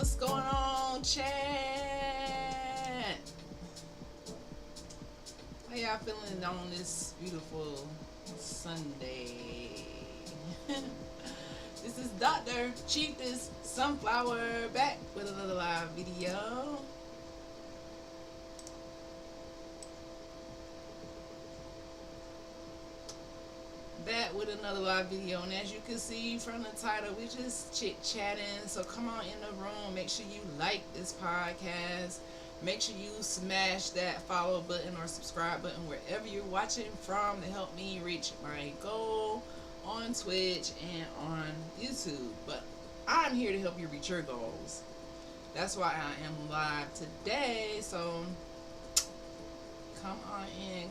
What's going on, chat? How y'all feeling on this beautiful Sunday? This is Dr. Chiefess Sunflower back with another live video. Back with another live video, and as you can see from the title, we just chit-chatting. So come on in the room, make sure you like this podcast, make sure you smash that follow button or subscribe button wherever you're watching from to help me reach my goal on Twitch and on YouTube. But I'm here to help you reach your goals. That's why I am live today. So come on in.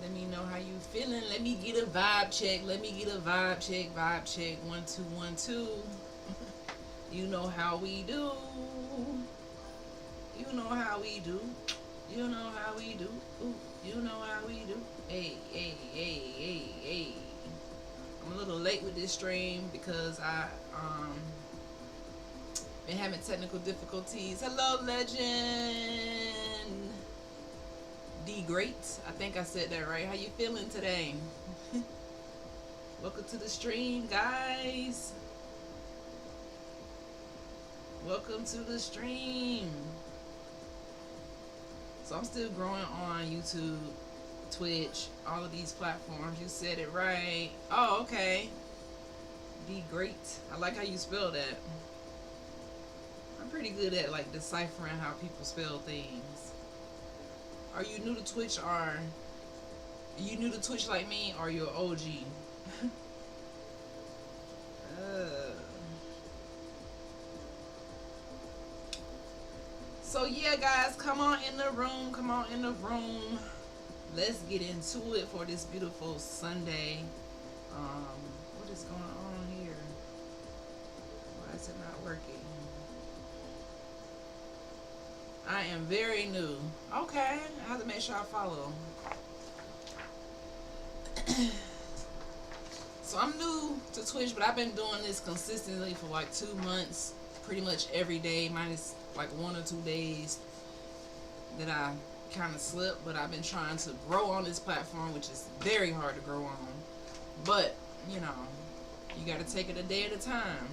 Let me know how you feeling. Let me get a vibe check. Vibe check. 1 2 1 2. You know how we do. You know how we do. You know how we do. Ooh, you know how we do. Hey. I'm a little late with this stream because I been having technical difficulties. Hello, legend. D Great. I think I said that right. How you feeling today? Welcome to the stream, guys. Welcome to the stream. So I'm still growing on YouTube, Twitch, all of these platforms. You said it right. Oh, okay. D Great. I like how you spell that. I'm pretty good at like deciphering how people spell things. Are you new to Twitch, or are you new to Twitch like me, or you're OG? So yeah, guys, come on in the room. Let's get into it for this beautiful Sunday. What is going on here? Why is it not working? I am very new. Okay, I have to make sure I follow. So I'm new to Twitch, but I've been doing this consistently for like 2 months, pretty much every day, minus like 1 or 2 days that I kind of slipped. But I've been trying to grow on this platform, which is very hard to grow on. But, you know, you got to take it a day at a time.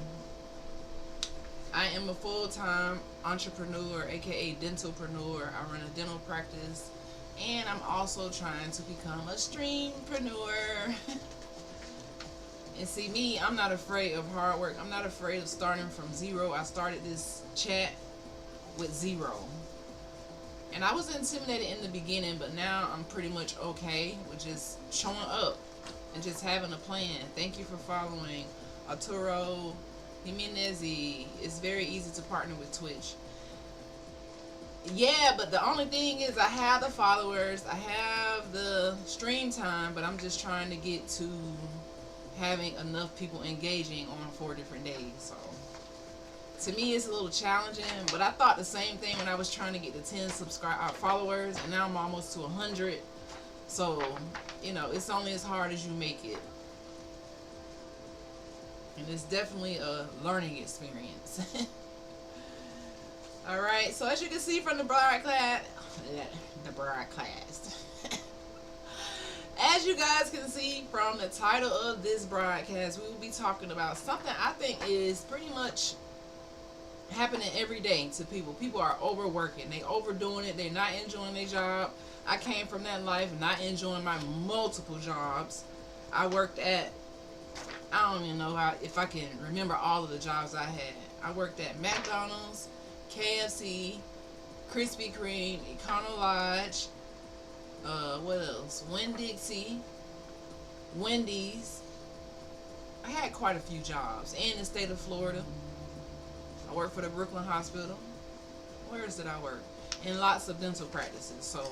I am a full-time entrepreneur, aka dentalpreneur. I run a dental practice, and I'm also trying to become a streampreneur. And see, me, I'm not afraid of hard work. I'm not afraid of starting from zero. I started this chat with 0, and I was intimidated in the beginning, but now I'm pretty much okay with just showing up and just having a plan. Thank you for following Arturo Jimenez. It's very easy to partner with Twitch. Yeah, but the only thing is I have the followers, I have the stream time, but I'm just trying to get to having enough people engaging on 4 different days. So to me, it's a little challenging, but I thought the same thing when I was trying to get to 10 followers, and now I'm almost to 100. So, you know, it's only as hard as you make it. And it's definitely a learning experience. Alright, so as you can see from the broadcast, as you guys can see from the title of this broadcast, we will be talking about something I think is pretty much happening every day to people. People are overworking, they overdoing it, they're not enjoying their job. I came from that life, not enjoying my multiple jobs. I worked at, I don't even know if I can remember all of the jobs I had. I worked at McDonald's, KFC, Krispy Kreme, Econo Lodge, what else? Winn-Dixie, Wendy's. I had quite a few jobs in the state of Florida. I worked for the Brooklyn Hospital. Where else did I work? In lots of dental practices. So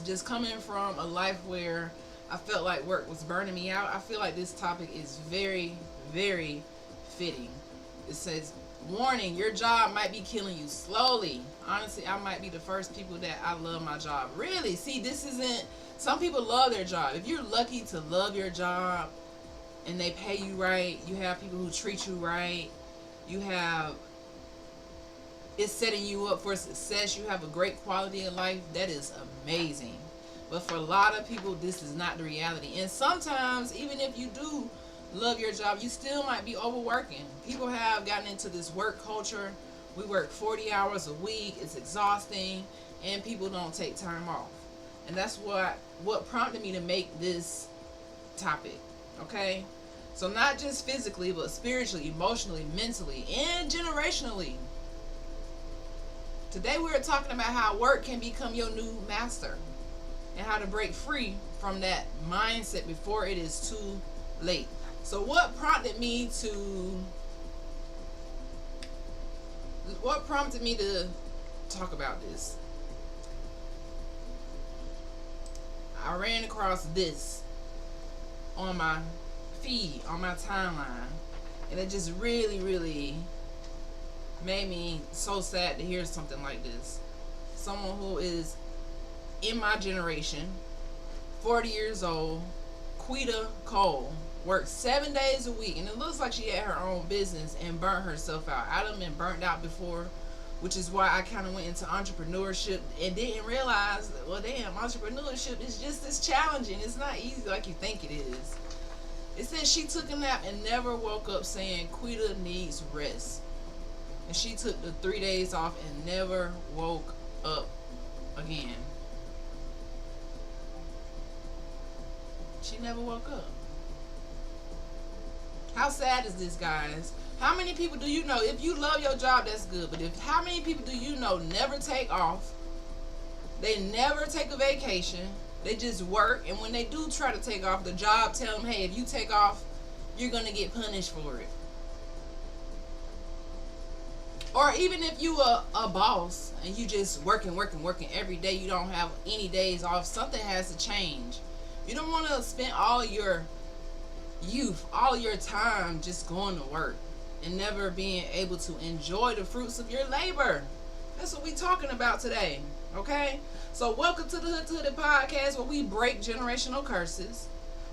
just coming from a life where I felt like work was burning me out, I feel like this topic is very, very fitting. It says, warning, your job might be killing you slowly. Honestly, I might be the first people that I love my job. Really? See, this isn't, some people love their job. If you're lucky to love your job, and they pay you right. You have people who treat you right. You have it's setting you up for success. You have a great quality of life. That is amazing. But for a lot of people, this is not the reality. And sometimes, even if you do love your job, you still might be overworking. People have gotten into this work culture. We work 40 hours a week. It's exhausting, and people don't take time off. And that's what prompted me to make this topic. Okay? So not just physically, but spiritually, emotionally, mentally, and generationally. Today we're talking about how work can become your new master and how to break free from that mindset before it is too late. So what prompted me to talk about this? I ran across this on my feed, on my timeline, and it just really made me so sad to hear something like this. Someone who is in my generation, 40 years old, Quita Cole, worked 7 days a week, and it looks like she had her own business and burnt herself out. I done been burnt out before, which is why I kind of went into entrepreneurship and didn't realize, well, damn, entrepreneurship is just as challenging. It's not easy like you think it is. It says she took a nap and never woke up, saying Quita needs rest. And she took the 3 days off and never woke up again. She never woke up. How sad is this, guys? How many people do you know? If you love your job, that's good. But how many people do you know never take off? They never take a vacation. They just work. And when they do try to take off, the job tell them, hey, if you take off, you're going to get punished for it. Or even if you are a boss and you just working every day, you don't have any days off, something has to change. You don't want to spend all your youth, all your time just going to work and never being able to enjoy the fruits of your labor. That's what we're talking about today, okay? So welcome to the Hood to Hood podcast, where we break generational curses,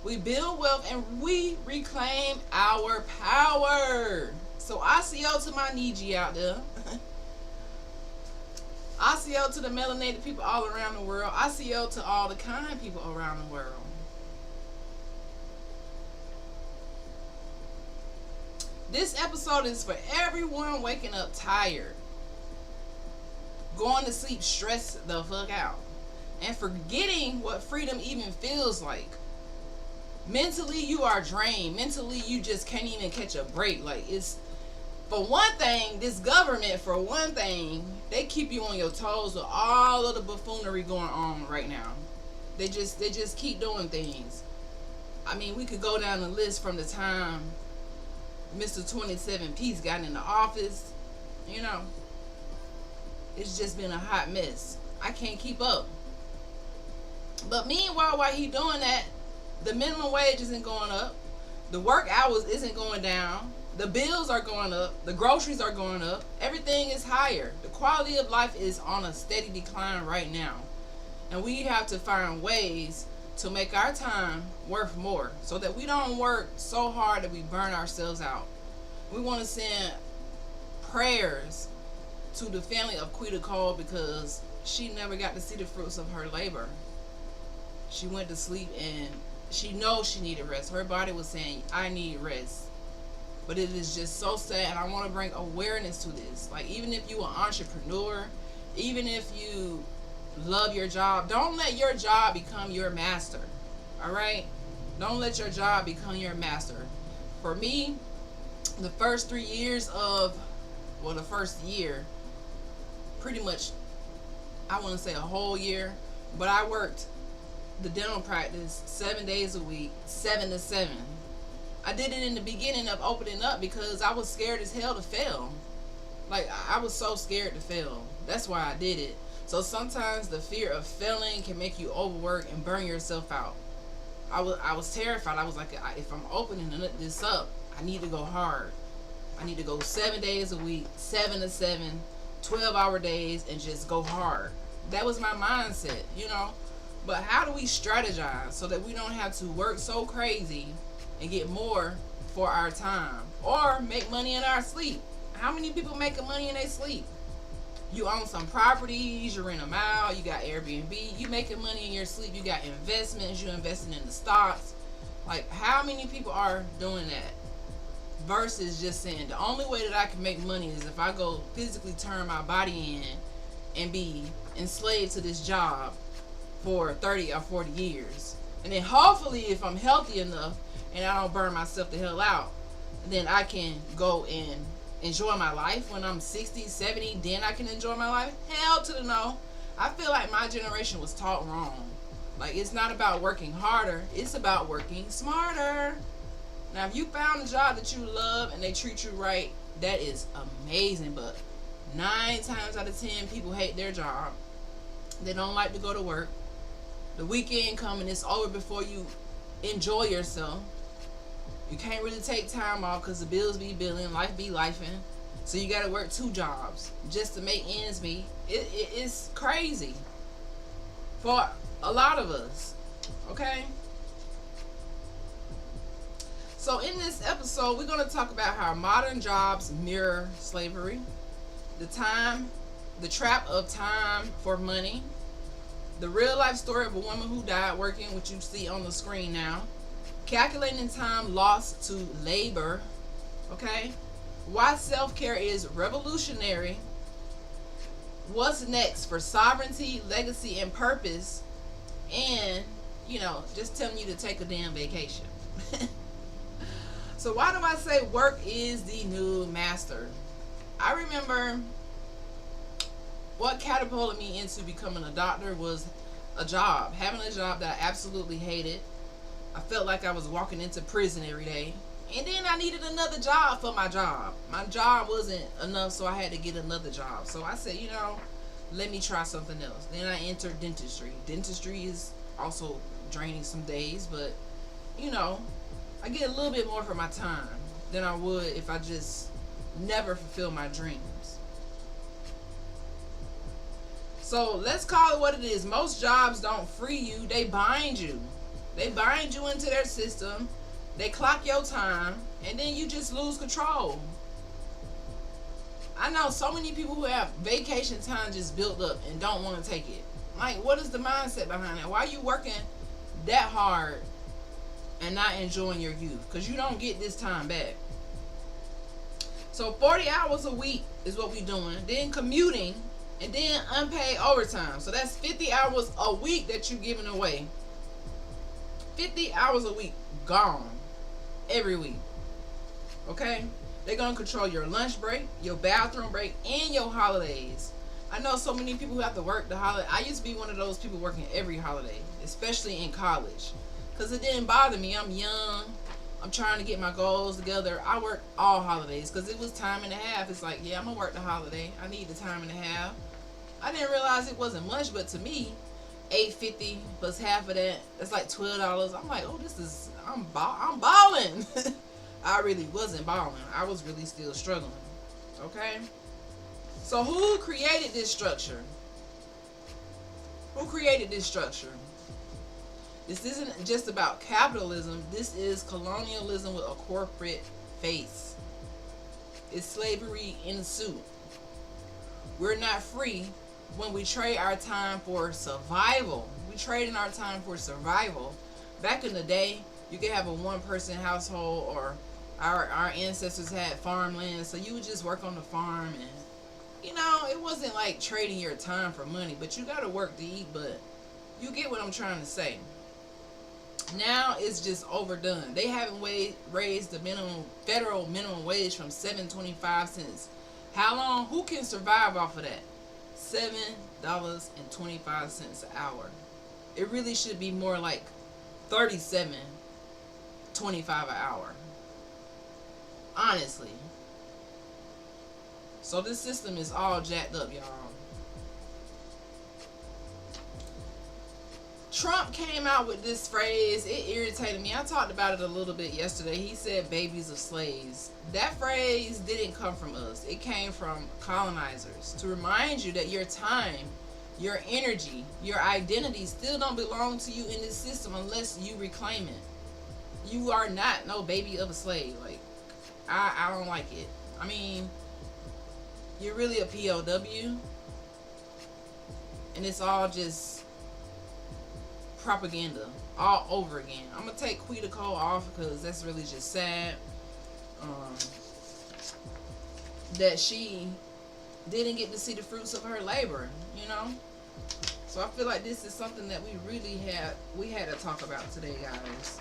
we build wealth, and we reclaim our power. So ICO to my Niji out there. ICO to the melanated people all around the world. ICO to all the kind people around the world. This episode is for everyone waking up tired, going to sleep stressed the fuck out, and forgetting what freedom even feels like. Mentally, you are drained. Mentally, you just can't even catch a break. Like, it's, for one thing, this government, for one thing, they keep you on your toes with all of the buffoonery going on right now. They just keep doing things. I mean, we could go down the list from the time Mr. 27 Peace got in the office. You know, it's just been a hot mess. I can't keep up. But meanwhile, while he doing that, the minimum wage isn't going up. The work hours isn't going down. The bills are going up. The groceries are going up. Everything is higher. The quality of life is on a steady decline right now. And we have to find ways to make our time worth more, so that we don't work so hard that we burn ourselves out. We want to send prayers to the family of Quita Cole, because she never got to see the fruits of her labor. She went to sleep and she knows she needed rest. Her body was saying, I need rest. But it is just so sad, and I want to bring awareness to this. Like, even if you're an entrepreneur, even if you love your job, don't let your job become your master. All right? Don't let your job become your master. For me, the first 3 years of, well, the first year, pretty much, I wouldn't say a whole year, but I worked the dental practice 7 days a week, 7 to 7. I did it in the beginning of opening up because I was scared as hell to fail. Like, I was so scared to fail. That's why I did it. So sometimes the fear of failing can make you overwork and burn yourself out. I was terrified. I was like, if I'm opening this up, I need to go hard. I need to go 7 days a week, 7 to 7, 12-hour days, and just go hard. That was my mindset, you know. But how do we strategize so that we don't have to work so crazy and get more for our time, or make money in our sleep. How many people making money in their sleep? You own some properties, you rent them out, you got Airbnb, you making money in your sleep, you got investments, you investing in the stocks. Like, how many people are doing that? Versus just saying, the only way that I can make money is if I go physically turn my body in and be enslaved to this job for 30 or 40 years. And then hopefully, if I'm healthy enough and I don't burn myself the hell out, then I can go and enjoy my life when I'm 60, 70, then I can enjoy my life. Hell to the no. I feel like my generation was taught wrong. Like, it's not about working harder, it's about working smarter. Now, if you found a job that you love and they treat you right, that is amazing. But 9 times out of 10, people hate their job. They don't like to go to work. The weekend come and it's over before you enjoy yourself. You can't really take time off because the bills be billing, life be lifing. So you got to work 2 jobs just to make ends meet. It's crazy for a lot of us. Okay? So in this episode, we're going to talk about how modern jobs mirror slavery, the trap of time for money, the real life story of a woman who died working, which you see on the screen now, calculating time lost to labor, okay, why self-care is revolutionary, what's next for sovereignty, legacy, and purpose, and, just telling you to take a damn vacation. So why do I say work is the new master? I remember what catapulted me into becoming a doctor was a job. Having a job that I absolutely hated. I felt like I was walking into prison every day. And then I needed another job for my job. My job wasn't enough, so I had to get another job. So I said, let me try something else. Then I entered dentistry. Dentistry is also draining some days, but, I get a little bit more for my time than I would if I just never fulfill my dreams. So let's call it what it is. Most jobs don't free you, they bind you. They bind you into their system, they clock your time, and then you just lose control. I know so many people who have vacation time just built up and don't want to take it. Like, what is the mindset behind that? Why are you working that hard and not enjoying your youth? Because you don't get this time back. So 40 hours a week is what we're doing. Then commuting, and then unpaid overtime. So that's 50 hours a week that you're giving away. 50 hours a week gone every week. Okay? They're going to control your lunch break, your bathroom break, and your holidays. I know so many people who have to work the holiday. I used to be one of those people working every holiday, especially in college. Because it didn't bother me. I'm young. I'm trying to get my goals together. I worked all holidays because it was time and a half. It's like, yeah, I'm going to work the holiday. I need the time and a half. I didn't realize it wasn't much, but to me, $8.50 plus half of that, that's like $12. I'm like, oh, I'm balling. I really wasn't balling. I was really still struggling. Okay? So who created this structure? Who created this structure? This isn't just about capitalism. This is colonialism with a corporate face. It's slavery in a suit. We're not free when we trade our time for survival. We trade in our time for survival. Back in the day, you could have a one-person household, or our ancestors had farmland, so you would just work on the farm, and it wasn't like trading your time for money, but you got to work to eat. But you get what I'm trying to say. Now it's just overdone. They haven't raised the federal minimum wage from $7.25 since how long? Who can survive off of that? $7.25 an hour. It really should be more like $37.25 an hour. Honestly. So this system is all jacked up, y'all. Trump came out with this phrase. It irritated me. I talked about it a little bit yesterday. He said babies of slaves. That phrase didn't come from us. It came from colonizers to remind you that your time, your energy, your identity still don't belong to you in this system unless you reclaim it. You are not no baby of a slave. Like, I don't like it. I mean, you're really a POW, and it's all just propaganda all over again. I'm gonna take Quita Cole off because that's really just sad. Um, that she didn't get to see the fruits of her labor, you know. So I feel like this is something that we had to talk about today, guys.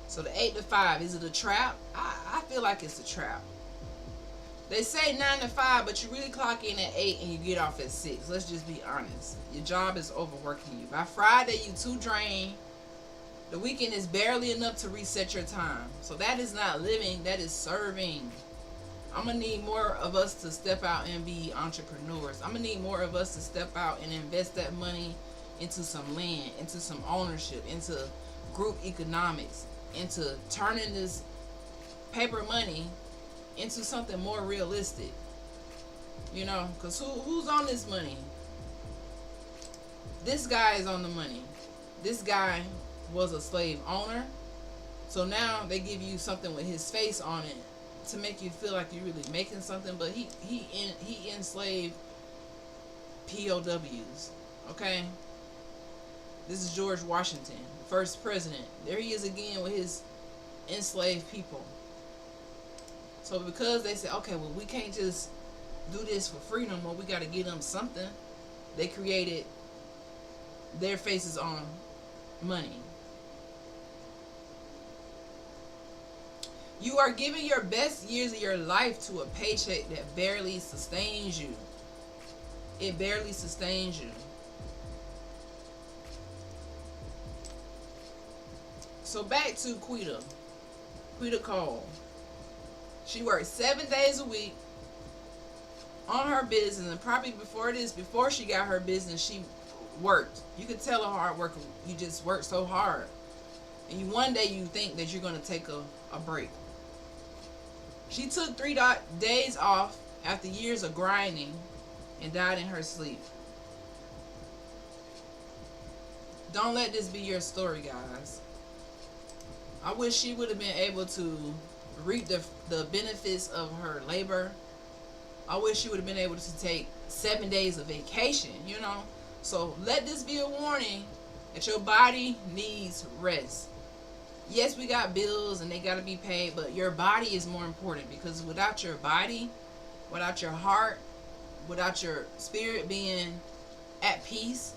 So the 8 to 5, is it a trap? I feel like it's a trap. They say 9 to 5, but you really clock in at 8 and you get off at 6. Let's just be honest. Your job is overworking you. By Friday, you too drained. The weekend is barely enough to reset your time. So that is not living, that is serving. I'm going to need more of us to step out and be entrepreneurs. I'm going to need more of us to step out and invest that money into some land, into some ownership, into group economics, into turning this paper money into something more realistic. You know, because who's on this money? This guy is on the money. This guy was a slave owner. So now they give you something with his face on it to make you feel like you're really making something, but he enslaved POWs. Okay? This is George Washington, first president. There he is again with his enslaved people. So because they said, okay, well, we can't just do this for free no more, we got to give them something, they created their faces on money. You are giving your best years of your life to a paycheck that barely sustains you. It barely sustains you. So back to Quita Cole. She worked 7 days a week on her business, and probably before she got her business, she worked. You could tell a hard worker. You just work so hard, and one day you think that you're going to take a break. She took 3 days off after years of grinding and died in her sleep. Don't let this be your story, guys. I wish she would have been able to reap the benefits of her labor. I wish she would have been able to take 7 days of vacation, you know. So let this be a warning that your body needs rest. Yes, we got bills and they got to be paid, but your body is more important, because without your body, without your heart, without your spirit being at peace,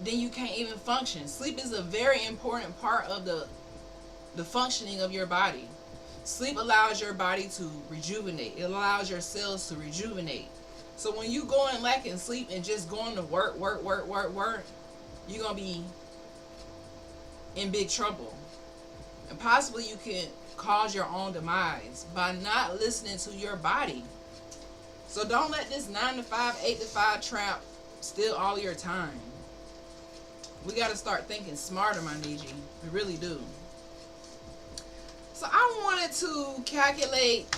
then you can't even function. Sleep is a very important part of the functioning of your body. Sleep allows your body to rejuvenate. It allows your cells to rejuvenate. So when you go and lack in sleep and just going to work, you're going to be in big trouble. And possibly you can cause your own demise by not listening to your body. So don't let this 9 to 5, 8 to 5 trap steal all your time. We got to start thinking smarter, my Niji. We really do. So I wanted to calculate,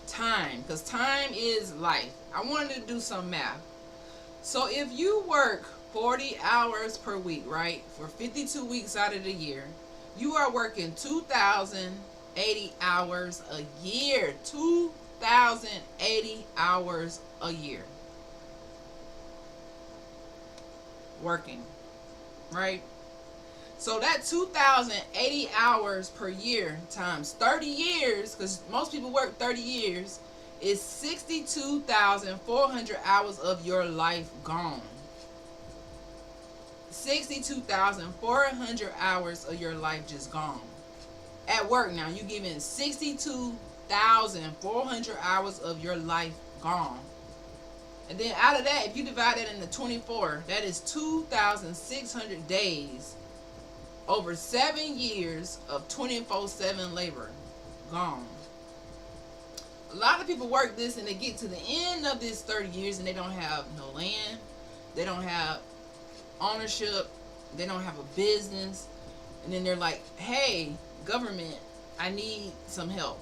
time, because time is life. I wanted to do some math. So if you work 40 hours per week, right, for 52 weeks out of the year, you are working 2,080 hours a year. 2,080 hours a year. Working, right? So that 2,080 hours per year times 30 years, because most people work 30 years, is 62,400 hours of your life gone. 62,400 hours of your life just gone. At work now, you giving 62,400 hours of your life gone. And then out of that, if you divide that into 24, that is 2,600 days over 7 years of 24/7 labor gone. A lot of people work this and they get to the end of this 30 years and they don't have no land, they don't have ownership, they don't have a business, and then they're like, hey, government, I need some help.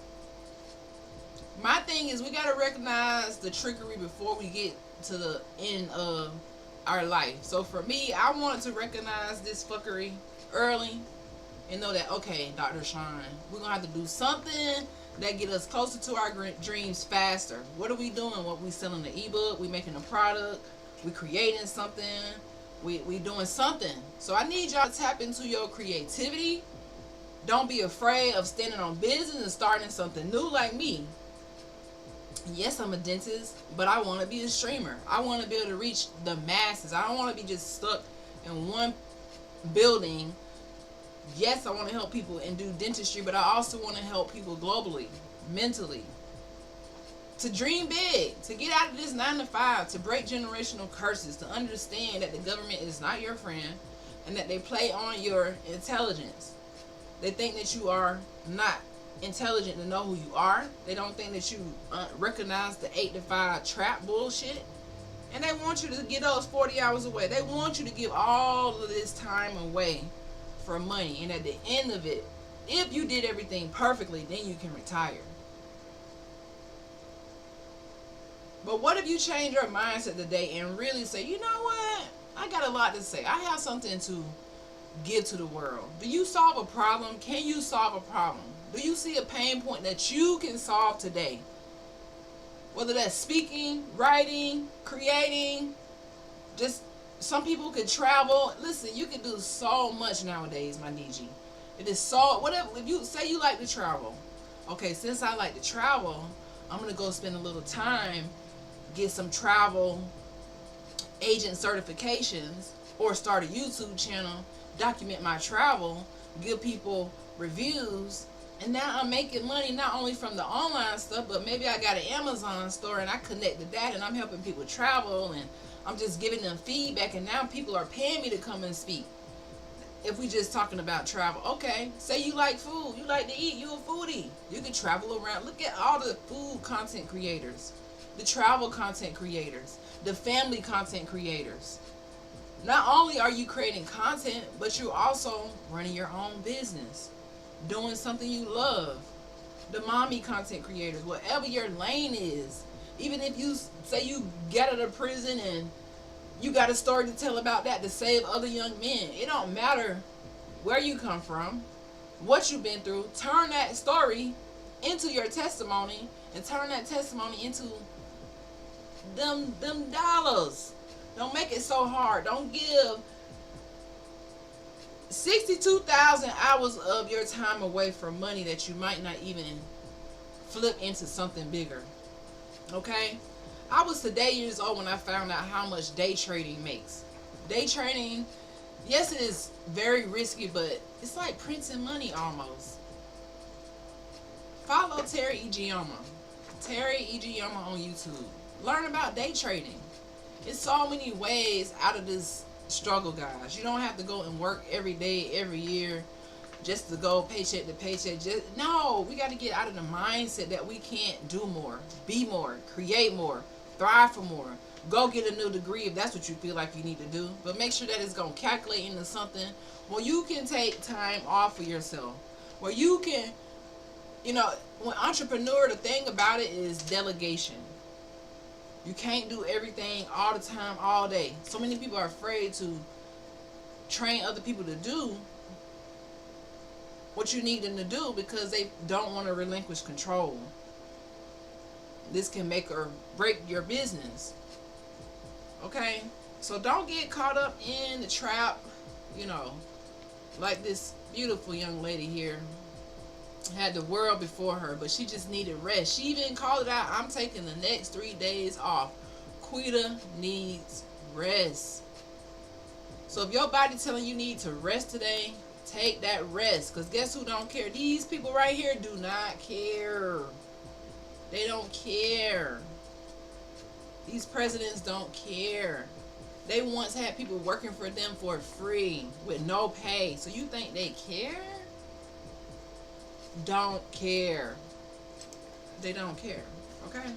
My thing is, we gotta recognize the trickery before we get to the end of our life. So for me, I wanted to recognize this fuckery early and know that, okay, Dr. Sean, we're gonna have to do something that get us closer to our dreams faster. What are we doing? What we selling the ebook? We making a product? We creating something? We doing something. So I need y'all to tap into your creativity. Don't be afraid of standing on business and starting something new like me. Yes, I'm a dentist, but I want to be a streamer. I want to be able to reach the masses. I don't want to be just stuck in one building. Yes, I want to help people and do dentistry, but I also want to help people globally, mentally. To dream big, to get out of this 9 to 5, to break generational curses, to understand that the government is not your friend and that they play on your intelligence. They think that you are not intelligent to know who you are. They don't think that you recognize the 8 to 5 trap bullshit. And they want you to get those 40 hours away. They want you to give all of this time away for money. And at the end of it, if you did everything perfectly, then you can retire. But what if you change your mindset today and really say, you know what? I got a lot to say. I have something to give to the world. Do you solve a problem? Can you solve a problem? Do you see a pain point that you can solve today? Whether that's speaking, writing, creating, just some people could travel. Listen, you can do so much nowadays, my Niji. It is so, whatever, if you say you like to travel. Okay, since I like to travel, I'm going to go spend a little time, get some travel agent certifications, or start a YouTube channel, document my travel, give people reviews, and now I'm making money not only from the online stuff, but maybe I got an Amazon store and I connected that and I'm helping people travel and I'm just giving them feedback, and now people are paying me to come and speak. If we just talking about travel, okay, say you like food, you like to eat, you a foodie, you can travel around. Look at all the food content creators, the travel content creators, the family content creators. Not only are you creating content, but you're also running your own business, doing something you love. The mommy content creators, whatever your lane is. Even if you say you get out of prison and you got a story to tell about that to save other young men. It don't matter where you come from, what you've been through. Turn that story into your testimony and turn that testimony into them dollars. Don't make it so hard. Don't give 62,000 hours of your time away for money that you might not even flip into something bigger. Okay? I was today years old when I found out how much day trading makes. Day trading, yes, it is very risky, but it's like printing money almost. Follow Terry Ijiyama. Terry Ijiyama on YouTube. Learn about day trading. It's so many ways out of this struggle, guys. You don't have to go and work every day, every year, just to go paycheck to paycheck. No, we got to get out of the mindset that we can't do more, be more, create more, thrive for more. Go get a new degree if that's what you feel like you need to do. But make sure that it's going to calculate into something where you can take time off for yourself. Where you can, when entrepreneur, the thing about it is delegation. You can't do everything all the time, all day. So many people are afraid to train other people to do what you need them to do because they don't want to relinquish control. This can make or break your business. Okay? So don't get caught up in the trap, like this beautiful young lady here had the world before her, but she just needed rest. She even called it out. I'm taking the next 3 days off. Quita needs rest. So if your body telling you need to rest today, take that rest. Because guess who don't care? These people right here do not care. They don't care. These presidents don't care. They once had people working for them for free with no pay. So you think they care? Don't care. They don't care. Okay?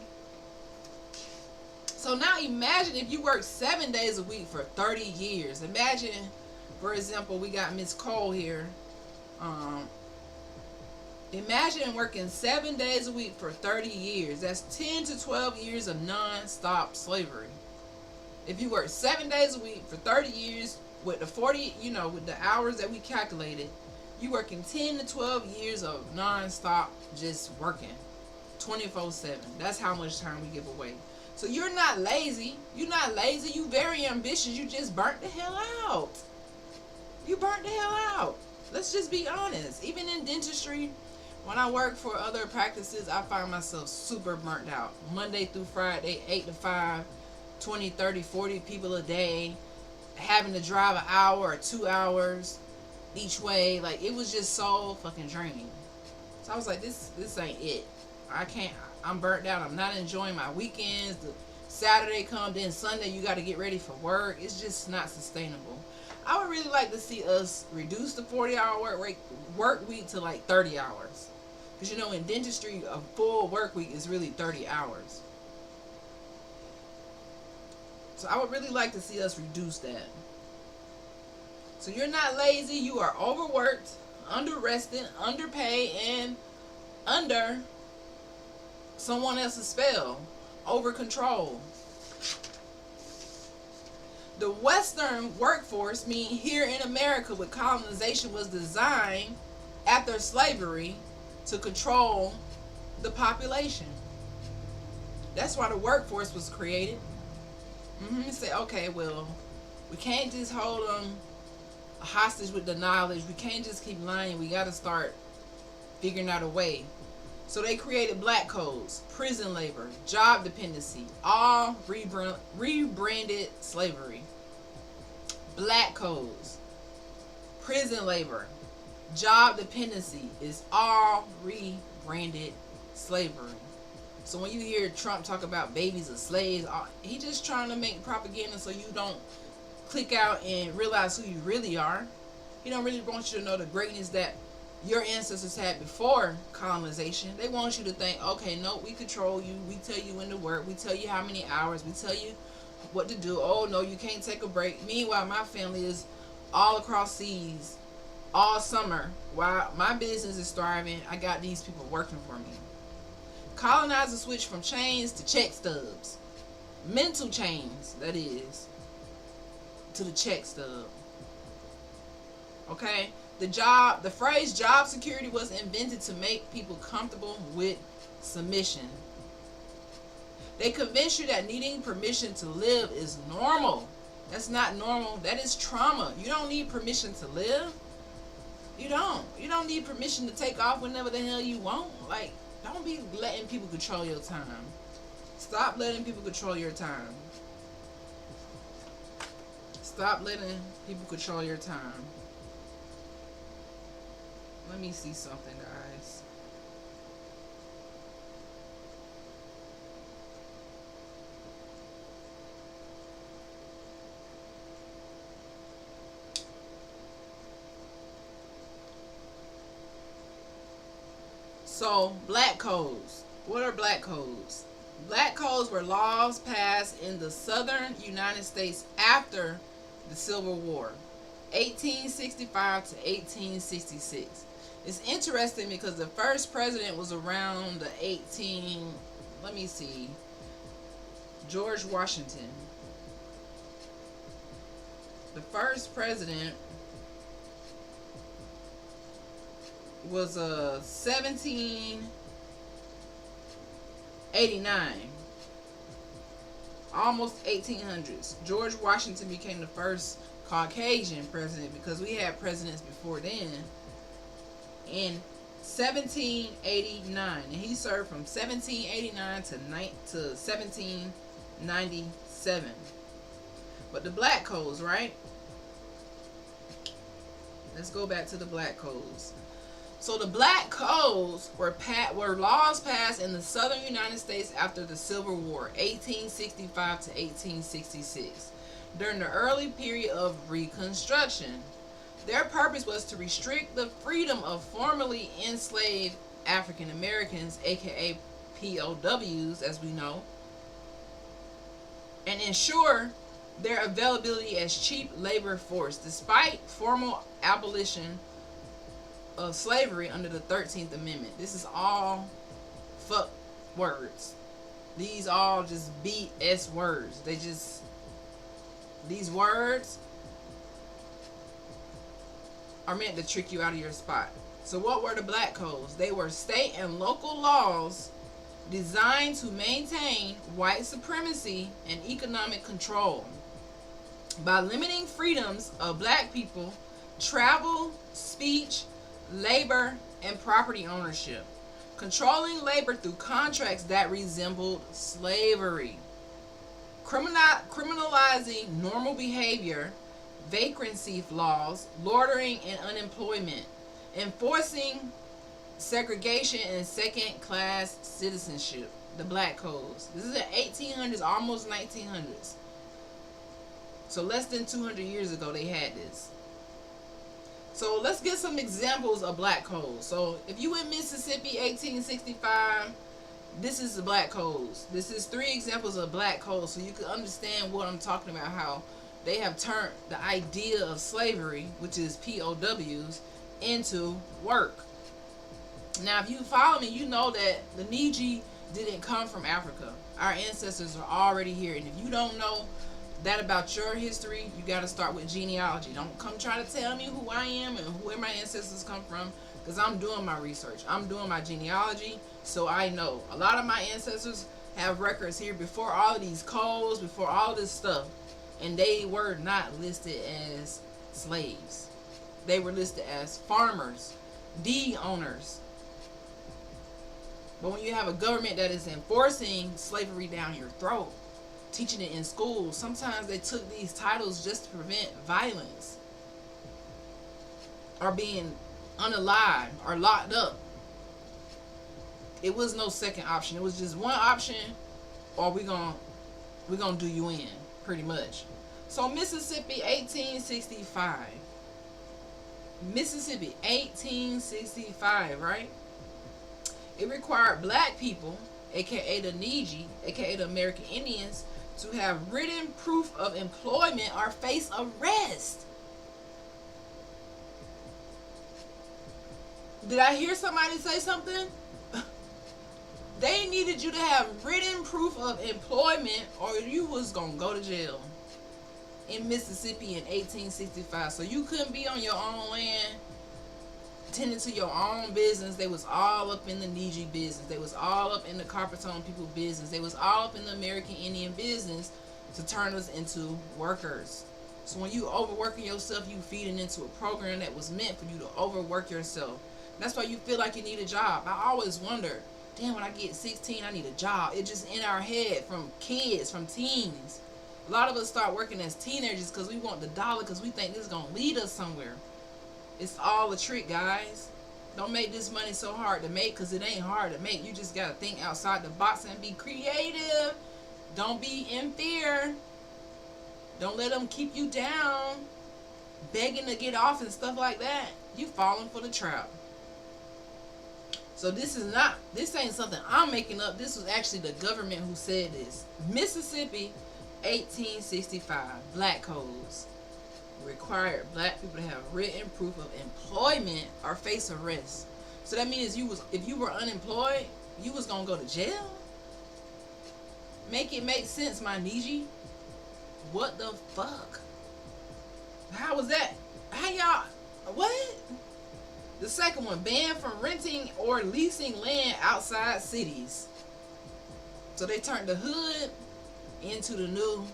So now imagine if you work 7 days a week for 30 years. Imagine, for example, we got Miss Cole here. Imagine working 7 days a week for 30 years. That's 10 to 12 years of non-stop slavery. If you work 7 days a week for 30 years with the 40, with the hours that we calculated, you working 10 to 12 years of non-stop just working 24/7. That's how much time we give away. So you're not lazy. You're not lazy. You very ambitious. You just burnt the hell out. You burnt the hell out. Let's just be honest. Even in dentistry, when I work for other practices, I find myself super burnt out. Monday through Friday, 8 to 5, 20, 30, 40 people a day, having to drive an hour or 2 hours each way. Like, it was just so fucking draining. So I was like, this ain't it. I can't. I'm burnt out. I'm not enjoying my weekends. The Saturday come, then Sunday you got to get ready for work. It's just not sustainable. I would really like to see us reduce the 40-hour work week to like 30 hours. Because in dentistry, a full work week is really 30 hours. So I would really like to see us reduce that. So you're not lazy. You are overworked, under-rested, underpaid, and under someone else's spell, over control. The Western workforce, meaning here in America with colonization, was designed after slavery to control the population. That's why the workforce was created. Say, okay, well, we can't just hold them hostage with the knowledge. We can't just keep lying. We got to start figuring out a way. So they created black codes, prison labor, job dependency, all rebranded slavery. Black codes, prison labor, job dependency is all rebranded slavery. So when you hear Trump talk about babies as slaves, he just trying to make propaganda so you don't click out and realize who you really are. He don't really want you to know the greatness that your ancestors had before colonization. They want you to think, okay, no, we control you. We tell you when to work. We tell you how many hours. We tell you what to do. Oh, no, you can't take a break. Meanwhile, my family is all across seas all summer. While my business is thriving, I got these people working for me. Colonizers switched from chains to check stubs. Mental chains, that is, to the check stub. Okay? The phrase job security was invented to make people comfortable with submission. They convince you that needing permission to live is normal. That's not normal. That is trauma. You don't need permission to live. You don't. You don't need permission to take off whenever the hell you want. Like, don't be letting people control your time. Stop letting people control your time. Stop letting people control your time. Let me see something, guys. So, black codes. What are black codes? Black codes were laws passed in the southern United States after the Civil War, 1865 to 1866. It's interesting because the first president was around the George Washington. The first president was 1789, almost 1800s. George Washington became the first Caucasian president because we had presidents before then in 1789, and he served from 1789 to 1797. But the black codes, right? Let's go back to the black codes. So the black codes were laws passed in the southern United States after the Civil War, 1865 to 1866, during the early period of Reconstruction. Their purpose was to restrict the freedom of formerly enslaved African Americans, aka POWs, as we know, and ensure their availability as cheap labor force. Despite formal abolition of slavery under the 13th Amendment. This is all fuck words. These all just BS words. These words are meant to trick you out of your spot. So what were the black codes? They were state and local laws designed to maintain white supremacy and economic control by limiting freedoms of black people, travel, speech, labor, and property ownership, controlling labor through contracts that resembled slavery, criminalizing normal behavior, vagrancy laws, loitering and unemployment, enforcing segregation and second-class citizenship, the black codes. This is the 1800s, almost 1900s. So less than 200 years ago they had this. So let's get some examples of black codes. So if you in Mississippi 1865, this is the black codes. This is 3 examples of black codes so you can understand what I'm talking about, how they have turned the idea of slavery, which is POWs, into work. Now, if you follow me, you know that the Niji didn't come from Africa. Our ancestors are already here. And if you don't know that about your history, you got to start with genealogy. Don't come try to tell me who I am and where my ancestors come from, because I'm doing my research. I'm doing my genealogy, so I know. A lot of my ancestors have records here before all of these codes, before all of this stuff, and they were not listed as slaves. They were listed as farmers, deed owners. But when you have a government that is enforcing slavery down your throat, teaching it in school, sometimes they took these titles just to prevent violence or being unalived or locked up. It was no second option. It was just one option, or we're gonna do you in, pretty much. So Mississippi 1865. Mississippi 1865, right? It required black people, aka the Niji, aka the American Indians, to have written proof of employment or face arrest. Did I hear somebody say something? They needed you to have written proof of employment or you was gonna go to jail in Mississippi in 1865. So you couldn't be on your own land tending to your own business. They was all up in the Niji business. They was all up in the Carpetone people business. They was all up in the American Indian business to turn us into workers. So when you overworking yourself, you feeding into a program that was meant for you to overwork yourself. That's why you feel like you need a job. I always wonder, damn, when I get 16, I need a job. It's just in our head from kids, from teens. A lot of us start working as teenagers because we want the dollar, because we think this is going to lead us somewhere. It's all a trick, guys. Don't make this money so hard to make, because it ain't hard to make. You just got to think outside the box and be creative. Don't be in fear. Don't let them keep you down, begging to get off and stuff like that. You falling for the trap. So this ain't something I'm making up. This was actually the government who said this. Mississippi 1865, black codes required black people to have written proof of employment or face arrest. So that means if you were unemployed, you was gonna go to jail. Make it make sense, my Niji. What the fuck? How was that? How y'all? What? The second one, banned from renting or leasing land outside cities. So they turned the hood into the new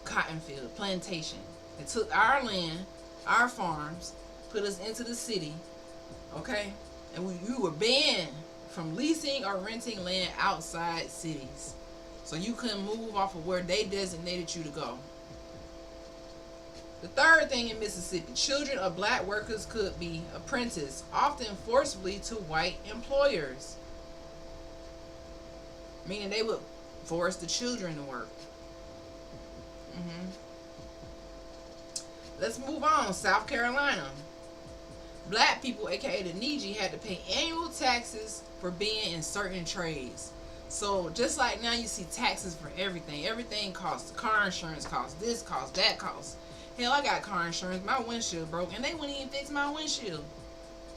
cotton field, plantation. They took our land, our farms, put us into the city, okay? And we were banned from leasing or renting land outside cities. So you couldn't move off of where they designated you to go. The third thing in Mississippi, children of black workers could be apprenticed, often forcibly to white employers. Meaning they would force the children to work. Let's move on. South Carolina. Black people, aka the Niji, had to pay annual taxes for being in certain trades. So just like now you see taxes for everything. Everything costs. Car insurance costs. This costs. That costs. Hell, I got car insurance. My windshield broke and they wouldn't even fix my windshield.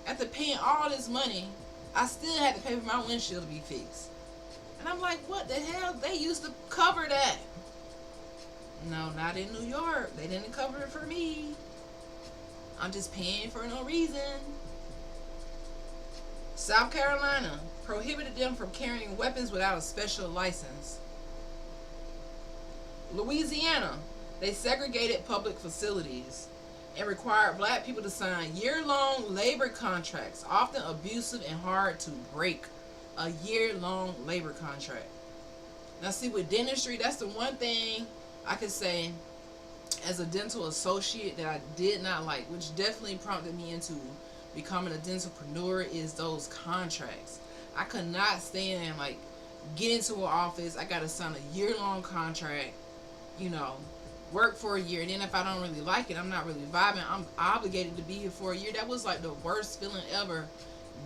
After paying all this money, I still had to pay for my windshield to be fixed. And I'm like, what the hell? They used to cover that. No, not in New York. They didn't cover it for me. I'm just paying for no reason. South Carolina prohibited them from carrying weapons without a special license. Louisiana, they segregated public facilities and required black people to sign year-long labor contracts, often abusive and hard to break. A year-long labor contract. Now see, with dentistry, that's the one thing I could say as a dental associate that I did not like, which definitely prompted me into becoming a dentalpreneur, is those contracts. I could not stand and like get into an office. I got to sign a year-long contract, you know, work for a year, and then if I don't really like it, I'm not really vibing, I'm obligated to be here for a year. That was like the worst feeling ever,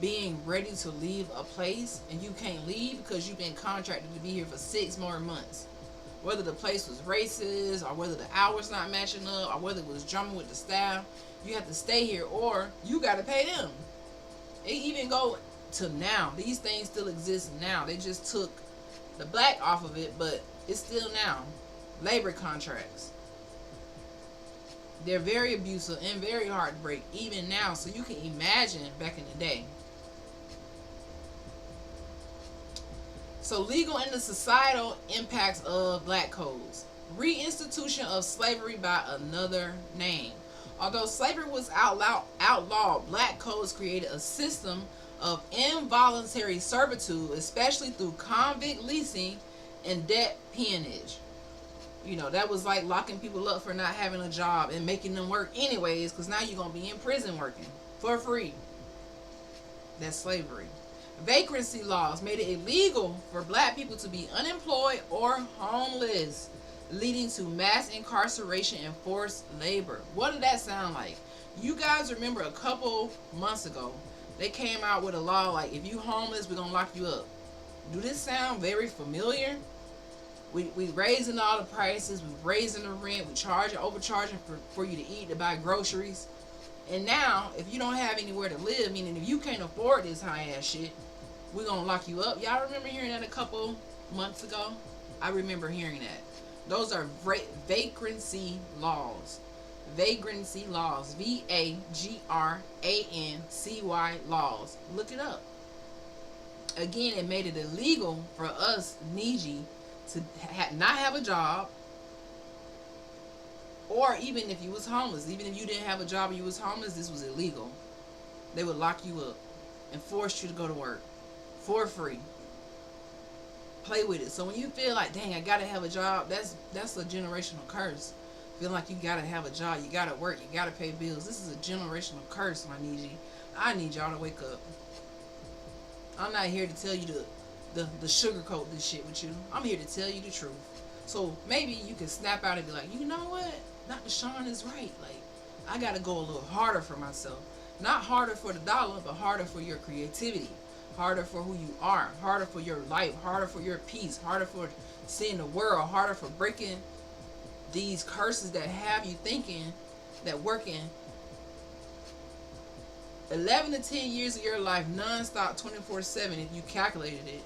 being ready to leave a place and you can't leave because you've been contracted to be here for 6 more months. Whether the place was racist, or whether the hours not matching up, or whether it was drumming with the staff, you have to stay here or you got to pay them. It even go to now. These things still exist now. They just took the black off of it, but it's still now. Labor contracts. They're very abusive and very hard to break even now. So you can imagine back in the day. So legal and the societal impacts of black codes. Reinstitution of slavery by another name. Although slavery was outlawed, black codes created a system of involuntary servitude, especially through convict leasing and debt peonage. You know, that was like locking people up for not having a job and making them work anyways, because now you're going to be in prison working for free. That's slavery. Vagrancy laws made it illegal for black people to be unemployed or homeless, leading to mass incarceration and forced labor. What did that sound like? You guys remember a couple months ago, they came out with a law like, if you homeless, we're going to lock you up. Do this sound very familiar? We raising all the prices, we raising the rent, we overcharging for you to eat, to buy groceries. And now, if you don't have anywhere to live, meaning if you can't afford this high ass shit, we're going to lock you up. Y'all remember hearing that a couple months ago? I remember hearing that. Those are vagrancy laws. Vagrancy laws. Vagrancy laws. Look it up. Again, it made it illegal for us, Niji, to not have a job, or even if you was homeless. Even if you didn't have a job and you was homeless, this was illegal. They would lock you up and force you to go to work for free. Play with it. So when you feel like, dang, I gotta have a job, that's a generational curse. Feeling like you gotta have a job, you gotta work, you gotta pay bills. This is a generational curse, my Niji. I need y'all to wake up. I'm not here to tell you the sugarcoat this shit with you. I'm here to tell you the truth. So maybe you can snap out and be like, you know what? Dr. Sean is right. Like, I gotta go a little harder for myself. Not harder for the dollar, but harder for your creativity. Harder for who you are. Harder for your life. Harder for your peace. Harder for seeing the world. Harder for breaking these curses that have you thinking that working 11 to 10 years of your life non-stop 24/7, if you calculated it,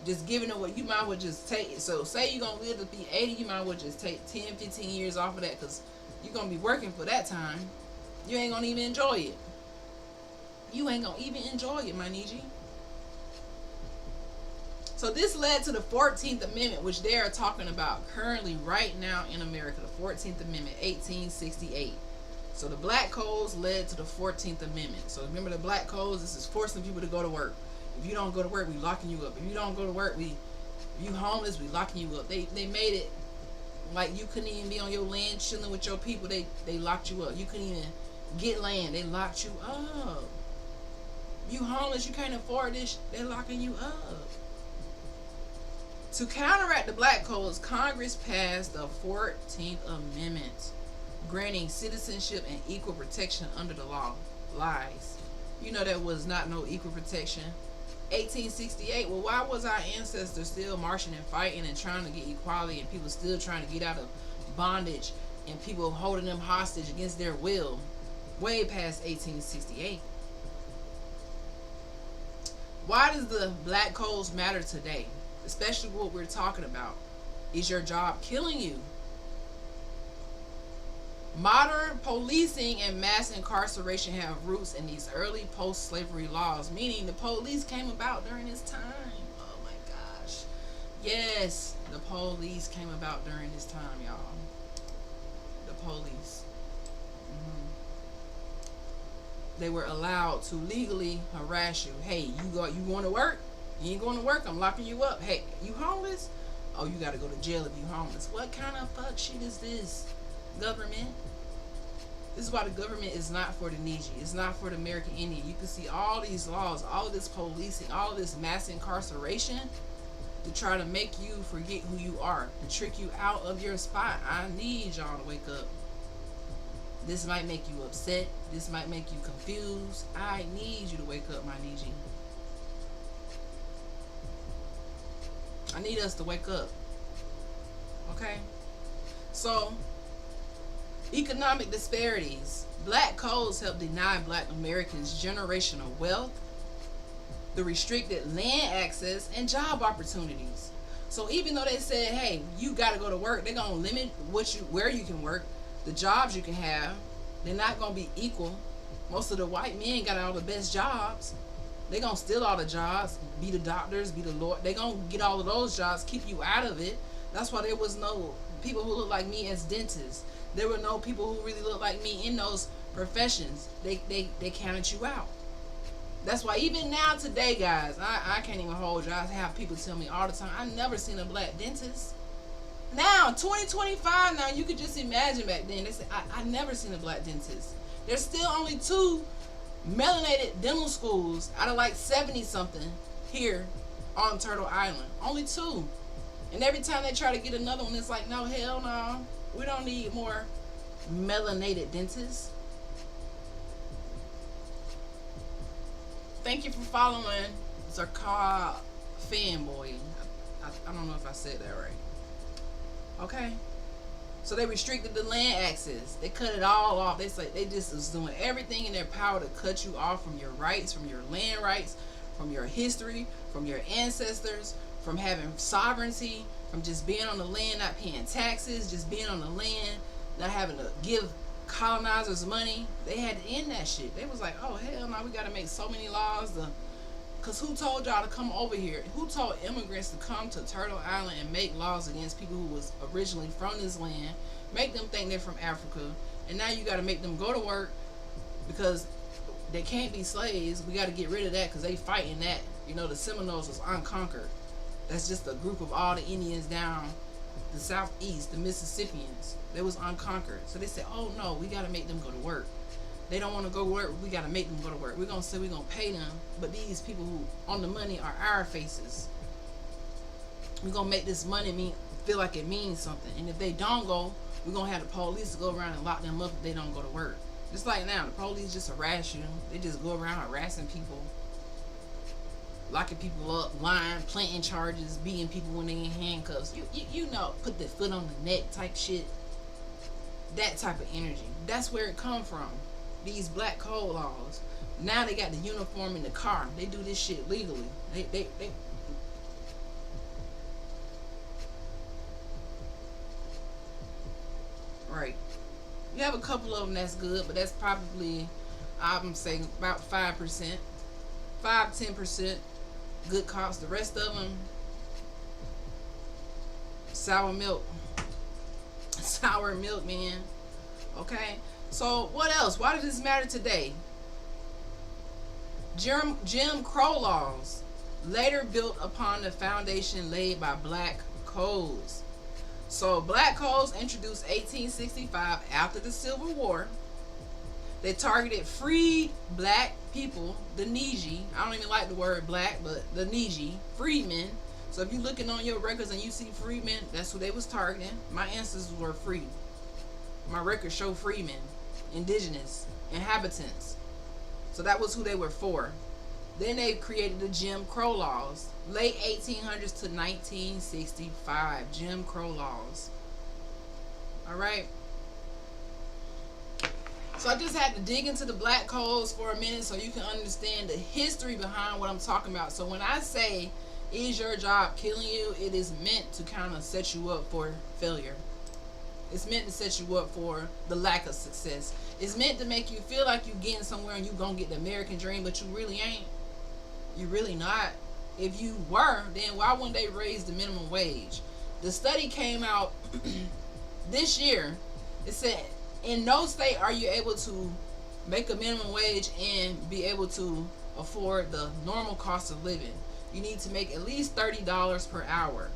just giving it what you might well just take it. So say you're going to live to be 80, you might well just take 10, 15 years off of that, because you're going to be working for that time. You ain't going to even enjoy it. You ain't going to even enjoy it, my Niji. So this led to the 14th Amendment, which they are talking about currently right now in America. The 14th Amendment, 1868. So the black codes led to the 14th Amendment. So remember the black codes, this is forcing people to go to work. If you don't go to work, we locking you up. If you don't go to work, if you homeless, we locking you up. They made it like you couldn't even be on your land chilling with your people. They locked you up. You couldn't even get land. They locked you up. You homeless, you can't afford this, they're locking you up. To counteract the black codes, Congress passed the 14th Amendment, granting citizenship and equal protection under the law. Lies. You know there was not no equal protection. 1868, well, why was our ancestors still marching and fighting and trying to get equality, and people still trying to get out of bondage, and people holding them hostage against their will way past 1868? Why does the black codes matter today? Especially what we're talking about. Is your job killing you? Modern policing and mass incarceration have roots in these early post-slavery laws, meaning the police came about during this time. Oh my gosh. Yes, the police came about during this time, y'all. The police. Mhm. They were allowed to legally harass you. Hey, you going to work? You ain't going to work, I'm locking you up. Hey, you homeless? Oh, you got to go to jail if you homeless. What kind of fuck shit is this, government? This is why the government is not for the Neji. It's not for the American Indian. You can see all these laws, all of this policing, all of this mass incarceration to try to make you forget who you are, to trick you out of your spot. I need y'all to wake up. This might make you upset. This might make you confused. I need you to wake up, my Neji. I need us to wake up. Okay? So, economic disparities. Black codes help deny black Americans generational wealth, the restricted land access, and job opportunities. So even though they said, hey, you got to go to work, they're going to limit where you can work, the jobs you can have. They're not going to be equal. Most of the white men got all the best jobs. They're going to steal all the jobs, be the doctors, be the lawyer. They're going to get all of those jobs, keep you out of it. That's why there was no people who look like me as dentists. There were no people who really look like me in those professions. They counted you out. That's why even now today, guys, I can't even hold you. I have people tell me all the time, I've never seen a black dentist. Now, 2025 now, you could just imagine back then. They said, I never seen a black dentist. There's still only 2 melanated dental schools out of like 70 something here on Turtle Island. Only 2. And every time they try to get another one, it's like, no, hell no. We don't need more melanated dentists. Thank you for following Zarka Fanboy. I don't know if I said that right. Okay. So they restricted the land access. They cut it all off. They say they just was doing everything in their power to cut you off from your rights, from your land rights, from your history, from your ancestors, from having sovereignty, from just being on the land, not paying taxes, just being on the land, not having to give colonizers money. They had to end that shit. They was like, oh hell no, we gotta make so many laws to, cause who told y'all to come over here? Who told immigrants to come to Turtle Island and make laws against people who was originally from this land, make them think they're from Africa, and now you gotta make them go to work because they can't be slaves. We gotta get rid of that because they fighting that. You know, the Seminoles was unconquered. That's just a group of all the Indians down the southeast, the Mississippians. They was unconquered. So they said, oh no, we gotta make them go to work. They don't want to go to work, we gotta make them go to work. We're gonna say we're gonna pay them, but these people who on the money are our faces. We're gonna make this money feel like it means something. And if they don't go, we're gonna have the police to go around and lock them up if they don't go to work. Just like now, the police just harass you. They just go around harassing people, locking people up, lying, planting charges, beating people when they in handcuffs. You know, put the foot on the neck type shit. That type of energy. That's where it come from. These black code laws. Now they got the uniform in the car. They do this shit legally. They right. You have a couple of them that's good, but that's probably, I'm saying about 5%, 5-10% good cops. The rest of them, sour milk, sour milk, man. Okay. So what else? Why does this matter today? Jim Crow laws, later built upon the foundation laid by black codes. So black codes introduced 1865 after the Civil War. They targeted freed black people, the Neji. I don't even like the word black, but the Neji, freedmen. So if you're looking on your records and you see freedmen, that's who they was targeting. My ancestors were free. My records show freedmen, indigenous, inhabitants. So that was who they were for. Then they created the Jim Crow laws, late 1800s to 1965. Jim Crow laws. All right. So I just had to dig into the black codes for a minute so you can understand the history behind what I'm talking about. So when I say, is your job killing you, it is meant to kind of set you up for failure. It's meant to set you up for the lack of success. It's meant to make you feel like you're getting somewhere and you're going to get the American dream, but you really ain't. You're really not. If you were, then why wouldn't they raise the minimum wage? The study came out this year. It said in no state are you able to make a minimum wage and be able to afford the normal cost of living. You need to make at least $30 per hour.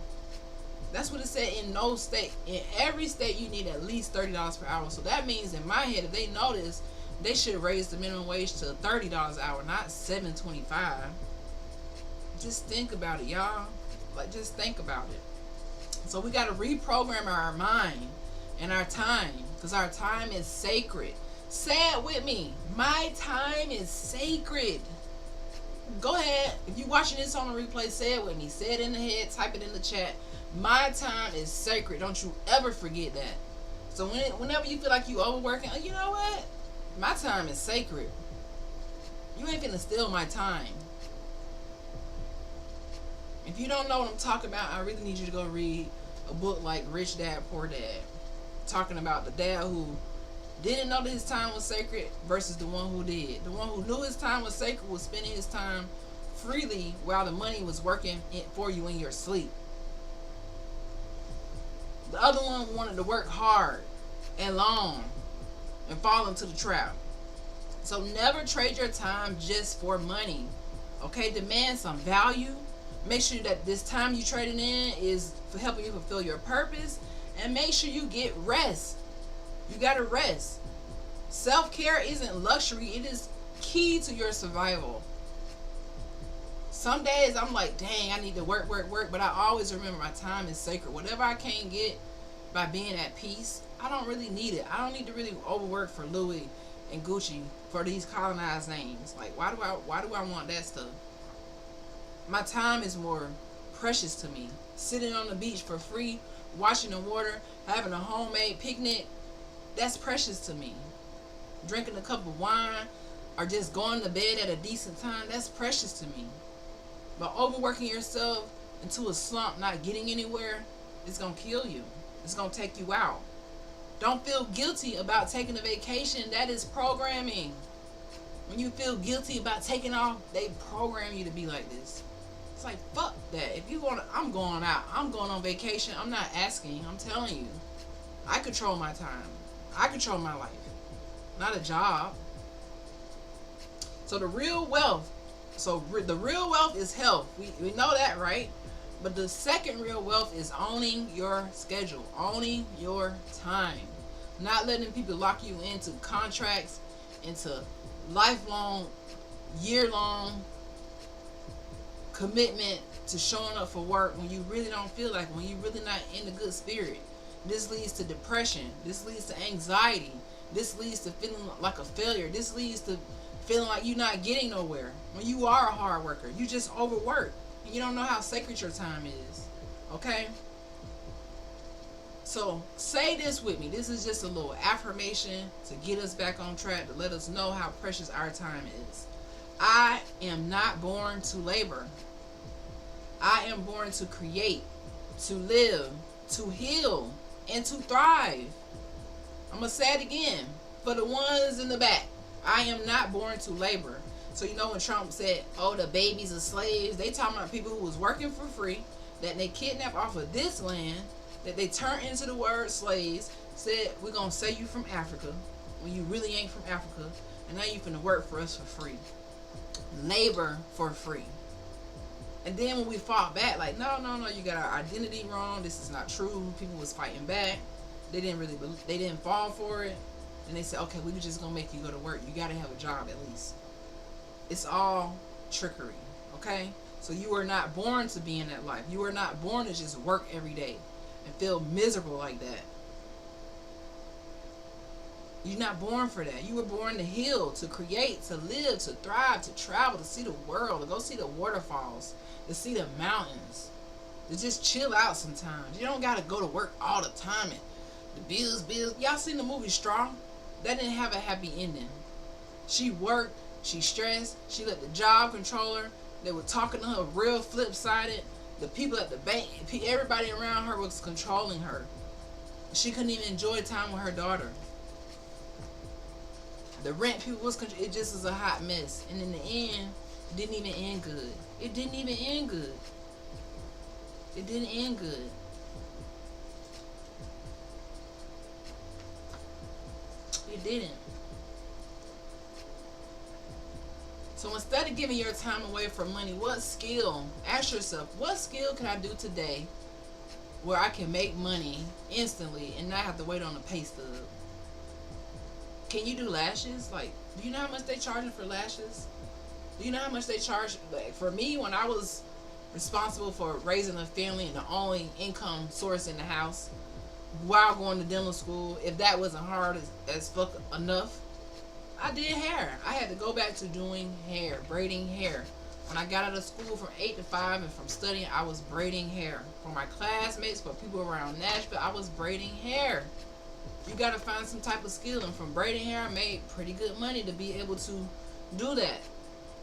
That's what it said in no state. In every state, you need at least $30 per hour. So that means in my head, if they notice, they should raise the minimum wage to $30 an hour, not $7.25. Just think about it, y'all. Like, just think about it. So we got to reprogram our mind and our time, because our time is sacred. Say it with me. My time is sacred. Go ahead. If you're watching this on the replay, say it with me. Say it in the head. Type it in the chat. My time is sacred. Don't you ever forget that. So whenever you feel like you overworking, you know what? My time is sacred. You ain't finna steal my time. If you don't know what I'm talking about, I really need you to go read a book like Rich Dad, Poor Dad. Talking about the dad who didn't know that his time was sacred versus the one who did. The one who knew his time was sacred was spending his time freely while the money was working for you in your sleep. The other one wanted to work hard and long and fall into the trap. So never trade your time just for money. Okay, demand some value. Make sure that this time you trading in is for helping you fulfill your purpose, and make sure you get rest. You gotta rest. Self-care isn't luxury, it is key to your survival. Some days I'm like, dang, I need to work, but I always remember my time is sacred. Whatever I can't get by being at peace, I don't really need it. I don't need to really overwork for Louis and Gucci for these colonized names. Like, why do I want that stuff? My time is more precious to me. Sitting on the beach for free, watching the water, having a homemade picnic, that's precious to me. Drinking a cup of wine or just going to bed at a decent time, that's precious to me. But overworking yourself into a slump, not getting anywhere, it's going to kill you. It's going to take you out. Don't feel guilty about taking a vacation. That is programming. When you feel guilty about taking off, they program you to be like this. It's like, fuck that. If you want to, I'm going out. I'm going on vacation. I'm not asking. I'm telling you. I control my time. I control my life. Not a job. So the real wealth is health. We know that, right? But the second real wealth is owning your schedule, owning your time. Not letting people lock you into contracts, into lifelong, year-long commitment to showing up for work when you really don't feel like it, when you're really not in a good spirit. This leads to depression. This leads to anxiety. This leads to feeling like a failure. This leads to feeling like you're not getting nowhere. When you are a hard worker, you just overwork. And you don't know how sacred your time is. Okay? So say this with me. This is just a little affirmation to get us back on track, to let us know how precious our time is. I am not born to labor. I am born to create, to live, to heal, and to thrive. I'm going to say it again for the ones in the back. I am not born to labor. So you know when Trump said, oh, the babies are slaves, they talking about people who was working for free, that they kidnapped off of this land, that they turned into the word slaves, said, we're going to say you from Africa, when you really ain't from Africa, and now you finna work for us for free. Labor for free. And then when we fought back, like, no, you got our identity wrong, this is not true, people was fighting back, they didn't really believe, they didn't fall for it, and they said, okay, we were just gonna make you go to work, you gotta have a job at least. It's all trickery, okay? So you are not born to be in that life. You are not born to just work every day and feel miserable like that. You're not born for that. You were born to heal, to create, to live, to thrive, to travel, to see the world, to go see the waterfalls, to see the mountains, to just chill out sometimes. You don't got to go to work all the time and the bills. Y'all seen the movie Straw? That didn't have a happy ending. She worked, she stressed, she let the job control her. They were talking to her real flip sided. The people at the bank, everybody around her was controlling her. She couldn't even enjoy time with her daughter. The rent people was, it just was a hot mess. And in the end, it didn't even end good. It didn't even end good. It didn't end good. It didn't. So instead of giving your time away for money, what skill, ask yourself, what skill can I do today where I can make money instantly and not have to wait on a pay stub? Can you do lashes? Like, do you know how much they charging for lashes? Do you know how much they charge? Like, for me, when I was responsible for raising a family and the only income source in the house while going to dental school, if that wasn't hard as fuck enough, I did hair. I had to go back to doing hair, braiding hair. When I got out of school from 8 to 5 and from studying, I was braiding hair. For my classmates, for people around Nashville, I was braiding hair. You got to find some type of skill. And from braiding hair, I made pretty good money to be able to do that.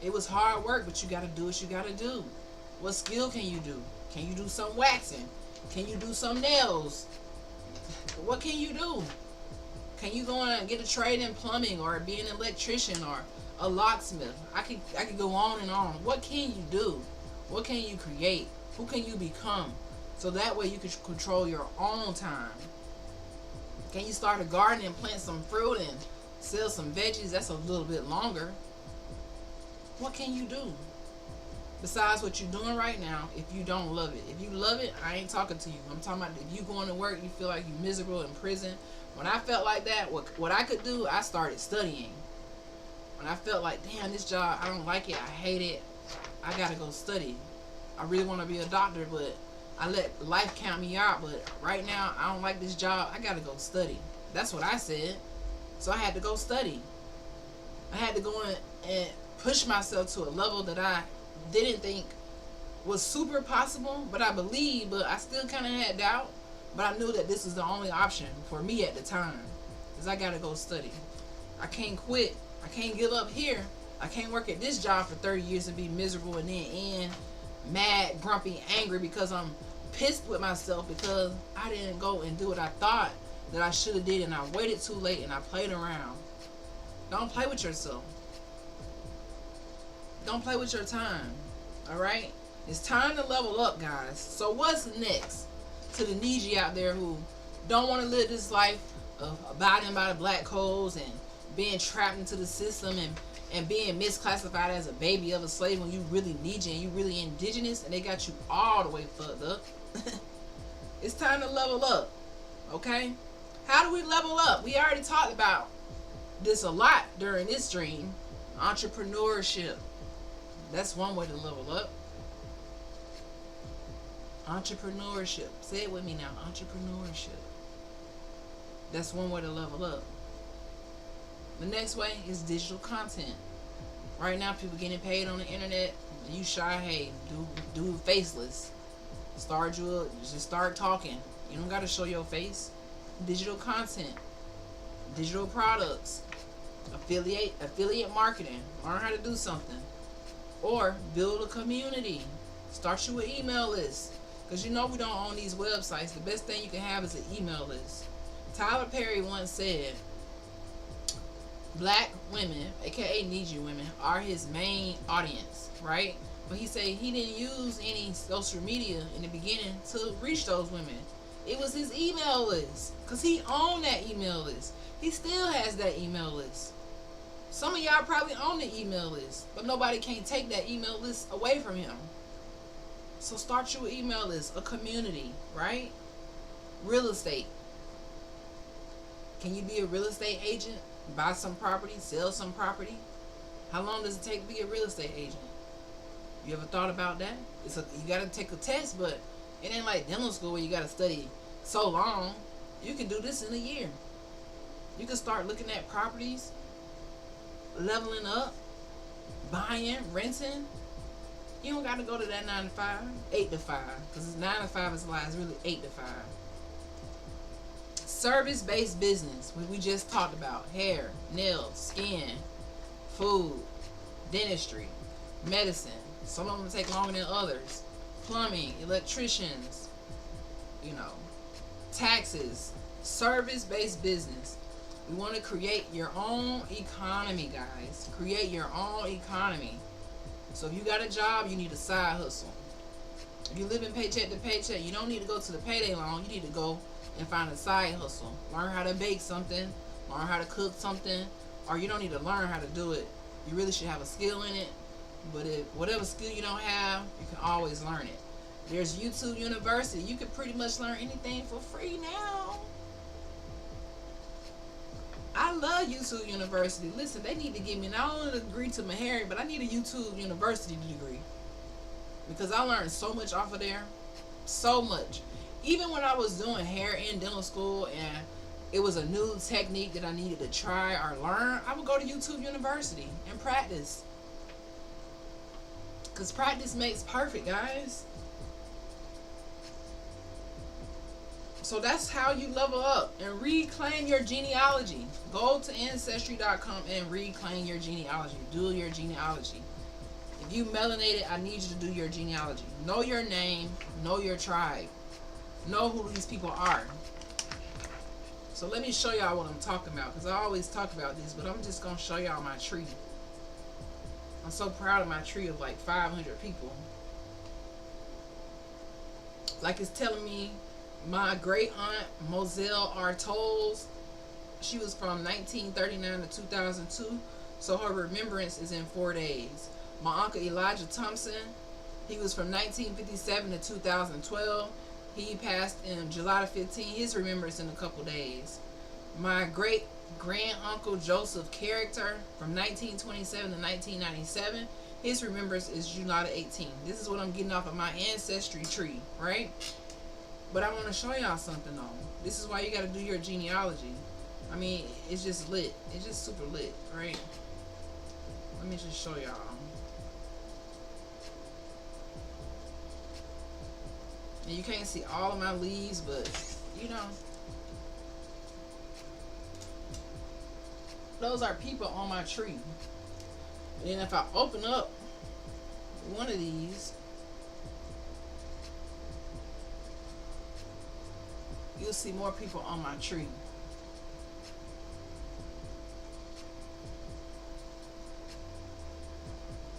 It was hard work, but you got to do what you got to do. What skill can you do? Can you do some waxing? Can you do some nails? What can you do? Can you go and get a trade in plumbing or be an electrician or a locksmith? I could go on and on. What can you do? What can you create? Who can you become? So that way you can control your own time. Can you start a garden and plant some fruit and sell some veggies? That's a little bit longer. What can you do? Besides what you're doing right now, if you don't love it. If you love it, I ain't talking to you. I'm talking about if you going to work, you feel like you're miserable in prison. When I felt like that, what I could do, I started studying. When I felt like, damn, this job, I don't like it, I hate it, I gotta go study. I really want to be a doctor, but I let life count me out. But right now, I don't like this job, I gotta go study. That's what I said. So I had to go study. I had to go in and push myself to a level that I didn't think was super possible, but I believed, but I still kind of had doubt. But I knew that this was the only option for me at the time, is I gotta go study. I can't quit. I can't give up here. I can't work at this job for 30 years and be miserable and then end mad, grumpy, angry because I'm pissed with myself because I didn't go and do what I thought that I should have did, and I waited too late and I played around. Don't play with yourself. Don't play with your time. Alright? It's time to level up, guys. So what's next? To the Niji out there who don't want to live this life of abiding by the black codes and being trapped into the system and being misclassified as a baby of a slave when you really Niji and you really indigenous and they got you all the way fucked up. It's time to level up. Okay? How do we level up? We already talked about this a lot during this stream. Entrepreneurship. That's one way to level up. Entrepreneurship. Say it with me now. Entrepreneurship. That's one way to level up. The next way is digital content. Right now, people getting paid on the internet. You shy, hey, do faceless. Just start talking. You don't gotta show your face. Digital content, digital products, affiliate marketing. Learn how to do something, or build a community. Start you an email list. Because you know we don't own these websites. The best thing you can have is an email list. Tyler Perry once said, black women, aka Niji women, are his main audience, right? But he said he didn't use any social media in the beginning to reach those women. It was his email list. Because he owned that email list. He still has that email list. Some of y'all probably own the email list, but nobody can take that email list away from him. So start your email list, a community, right? Real estate. Can you be a real estate agent? Buy some property, sell some property? How long does it take to be a real estate agent? You ever thought about that? You got to take a test, but it ain't like dental school where you got to study so long. You can do this in a year. You can start looking at properties, leveling up, buying, renting. You don't got to go to that 9 to 5, 8 to 5. Because 9 to 5 is a lie. It's really 8 to 5. Service-based business, what we just talked about: hair, nails, skin, food, dentistry, medicine. Some of them take longer than others. Plumbing, electricians, you know, taxes. Service-based business. We want to create your own economy, guys. Create your own economy. So if you got a job, you need a side hustle. If you live in paycheck to paycheck, you don't need to go to the payday loan. You need to go and find a side hustle. Learn how to bake something. Learn how to cook something. Or you don't need to learn how to do it. You really should have a skill in it. But if whatever skill you don't have, you can always learn it. There's YouTube University. You can pretty much learn anything for free now. I love YouTube University. Listen, they need to give me not only a degree to Meharry, but I need a YouTube University degree. Because I learned so much off of there. So much. Even when I was doing hair in dental school and it was a new technique that I needed to try or learn, I would go to YouTube University and practice. Because practice makes perfect, guys. So that's how you level up and reclaim your genealogy. Go to Ancestry.com and reclaim your genealogy. Do your genealogy. If you melanated, I need you to do your genealogy. Know your name. Know your tribe. Know who these people are. So let me show y'all what I'm talking about. Because I always talk about this, but I'm just going to show y'all my tree. I'm so proud of my tree of like 500 people. Like it's telling me my great aunt Moselle R. Tolles, she was from 1939 to 2002, so her remembrance is in 4 days. My uncle Elijah Thompson, he was from 1957 to 2012. He passed in July the 15th. His remembrance in a couple days. My great grand uncle Joseph Character from 1927 to 1997. His remembrance is July the 18th. This is what I'm getting off of my ancestry tree, right? But I want to show y'all something though. This is why you got to do your genealogy. I mean, it's just lit. It's just super lit, right? Let me just show y'all. And you can't see all of my leaves, but you know, those are people on my tree. And then if I open up one of these, you'll see more people on my tree.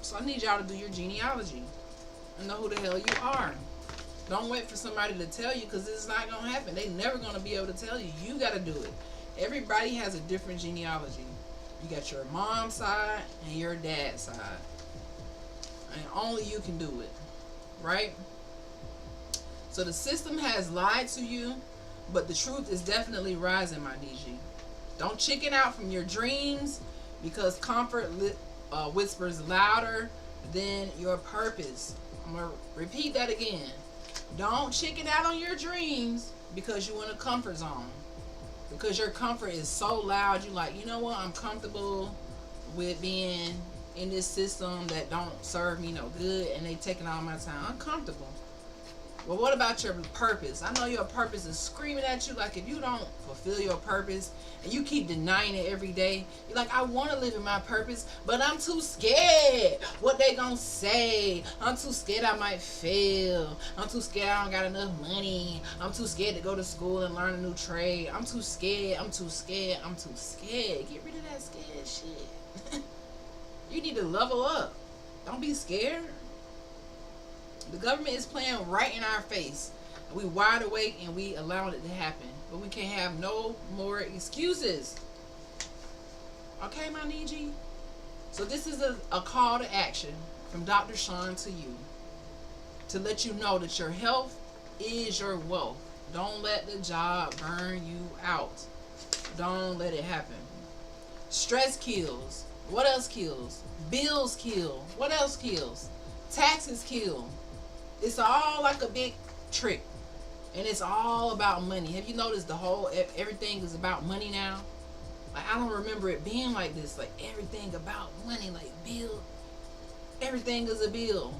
So I need y'all to do your genealogy and know who the hell you are. Don't wait for somebody to tell you, because it's not going to happen. They're never going to be able to tell you. You got to do it. Everybody has a different genealogy. You got your mom's side and your dad's side. And only you can do it. Right? So the system has lied to you, but the truth is definitely rising, my DG. Don't chicken out from your dreams, because comfort whispers louder than your purpose. I'm going to repeat that again. Don't chicken out on your dreams because you're in a comfort zone. Because your comfort is so loud, you're like, you know what, I'm comfortable with being in this system that don't serve me no good, and they taking all my time. I'm comfortable. Well, what about your purpose? I know your purpose is screaming at you. Like, if you don't fulfill your purpose and you keep denying it every day, you're like, I want to live in my purpose, but I'm too scared. What they gonna say? I'm too scared I might fail. I'm too scared I don't got enough money. I'm too scared to go to school and learn a new trade. I'm too scared. I'm too scared. I'm too scared. Get rid of that scared shit. You need to level up. Don't be scared. The government is playing right in our face. We wide awake and we allowed it to happen. But we can't have no more excuses. Okay, my Niji? So this is a call to action from Dr. Sean to you. To let you know that your health is your wealth. Don't let the job burn you out. Don't let it happen. Stress kills. What else kills? Bills kill. What else kills? Taxes kill. It's all like a big trick, and it's all about money. Have you noticed everything is about money now? Like, I don't remember it being like this. Like, everything about money, like bill. Everything is a bill.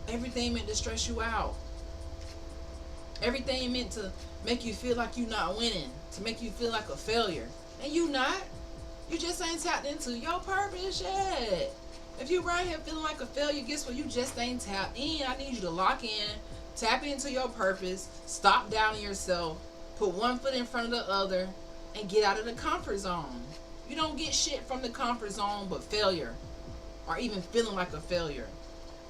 Everything meant to stress you out. Everything meant to make you feel like you're not winning, to make you feel like a failure. And you not. You just ain't tapped into your purpose yet. If you right here feeling like a failure, guess what? You just ain't tapped in. I need you to lock in, tap into your purpose, stop doubting yourself, put one foot in front of the other, and get out of the comfort zone. You don't get shit from the comfort zone but failure, or even feeling like a failure.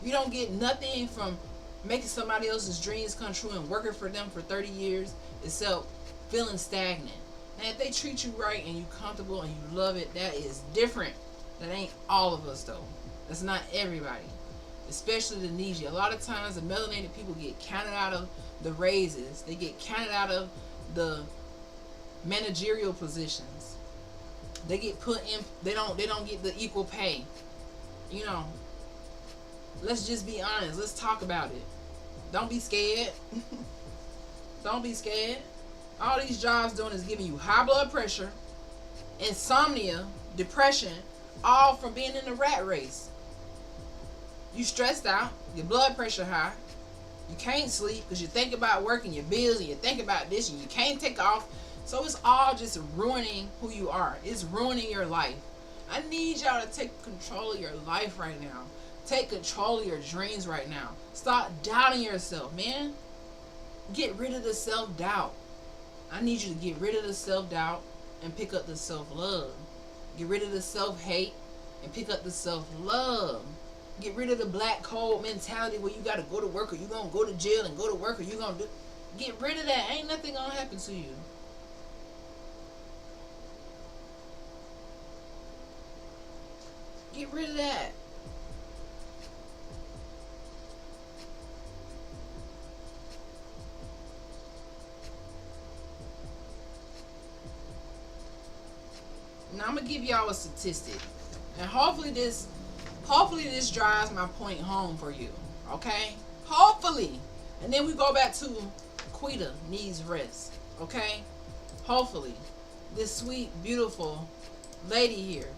You don't get nothing from making somebody else's dreams come true and working for them for 30 years except feeling stagnant. And if they treat you right and you comfortable and you love it, that is different. That ain't all of us though. That's not everybody. Especially the Nietzsche. A lot of times the melanated people get counted out of the raises. They get counted out of the managerial positions. They get put in, they don't get the equal pay. You know, let's just be honest. Let's talk about it. Don't be scared. Don't be scared. All these jobs doing is giving you high blood pressure, insomnia, depression, all from being in the rat race. You stressed out, your blood pressure high, you can't sleep because you think about working your bills and you think about this and you can't take off. So it's all just ruining who you are. It's ruining your life. I need y'all to take control of your life right now. Take control of your dreams right now. Stop doubting yourself, man. Get rid of the self-doubt. I need you to get rid of the self-doubt and pick up the self-love. Get rid of the self-hate and pick up the self-love. Get rid of the black cold mentality where you got to go to work or you going to go to jail and go to work or you going to do. Get rid of that. Ain't nothing going to happen to you. Get rid of that. Now I'm gonna give y'all a statistic, and hopefully this drives my point home for you. Okay, hopefully, and then we go back to Quita needs rest. Okay, hopefully, this sweet, beautiful lady here,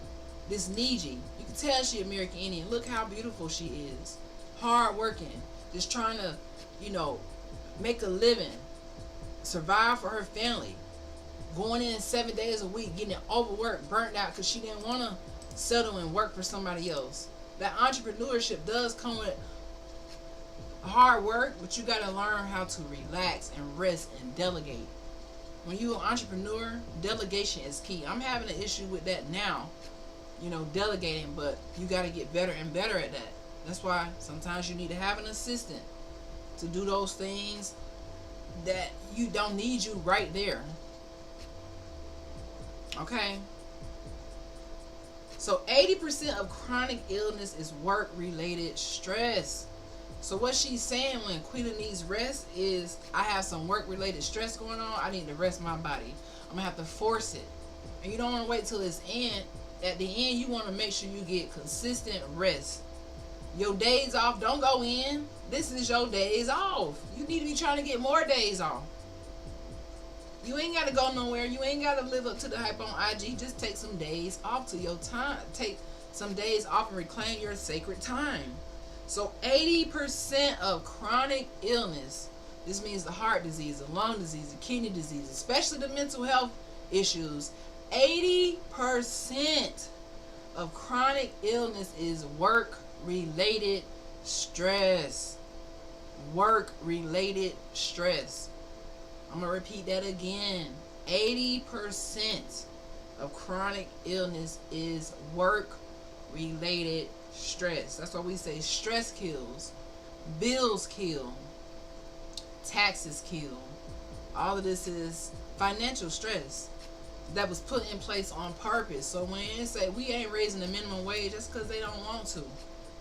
this Niji, you can tell she American Indian. Look how beautiful she is, hard working, just trying to, make a living, survive for her family. Going in 7 days a week, getting overworked, burnt out because she didn't want to settle and work for somebody else. That entrepreneurship does come with hard work, but you got to learn how to relax and rest and delegate. When you're an entrepreneur, delegation is key. I'm having an issue with that now, delegating, but you got to get better and better at that. That's why sometimes you need to have an assistant to do those things that you don't need you right there. Okay, so 80% of chronic illness is work-related stress. So what she's saying when Quita needs rest is, I have some work-related stress going on. I need to rest my body. I'm gonna have to force it, and you don't want to wait till it's end. At the end, you want to make sure you get consistent rest. Your days off, don't go in. This is your days off. You need to be trying to get more days off. You ain't got to go nowhere. You ain't got to live up to the hype on IG. Just take some days off to your time. Take some days off and reclaim your sacred time. So 80% of chronic illness, this means the heart disease, the lung disease, the kidney disease, especially the mental health issues, 80% of chronic illness is work-related stress. Work-related stress. I'm going to repeat that again. 80% of chronic illness is work-related stress. That's why we say stress kills, bills kill, taxes kill. All of this is financial stress that was put in place on purpose. So when they say we ain't raising the minimum wage, that's because they don't want to.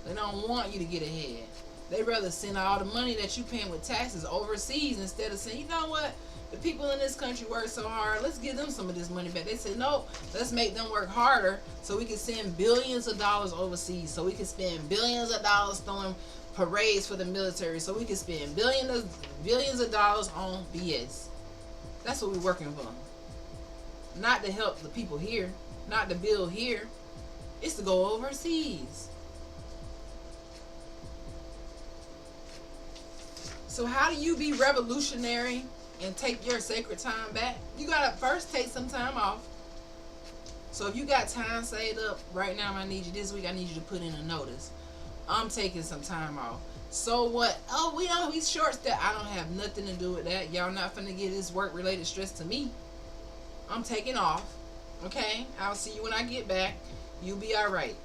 They don't want you to get ahead. They rather send all the money that you paying with taxes overseas instead of saying, you know what, the people in this country work so hard, let's give them some of this money back. They say, no, let's make them work harder so we can send billions of dollars overseas, so we can spend billions of dollars throwing parades for the military, so we can spend billions of dollars on BS. That's what we're working for. Not to help the people here, not to build here. It's to go overseas. So how do you be revolutionary and take your sacred time back? You gotta first take some time off. So if you got time saved up right now, I need you this week. I need you to put in a notice. I'm taking some time off. So what? Oh, we short staffed. I don't have nothing to do with that. Y'all not finna get this work related stress to me. I'm taking off. Okay? I'll see you when I get back. You'll be alright.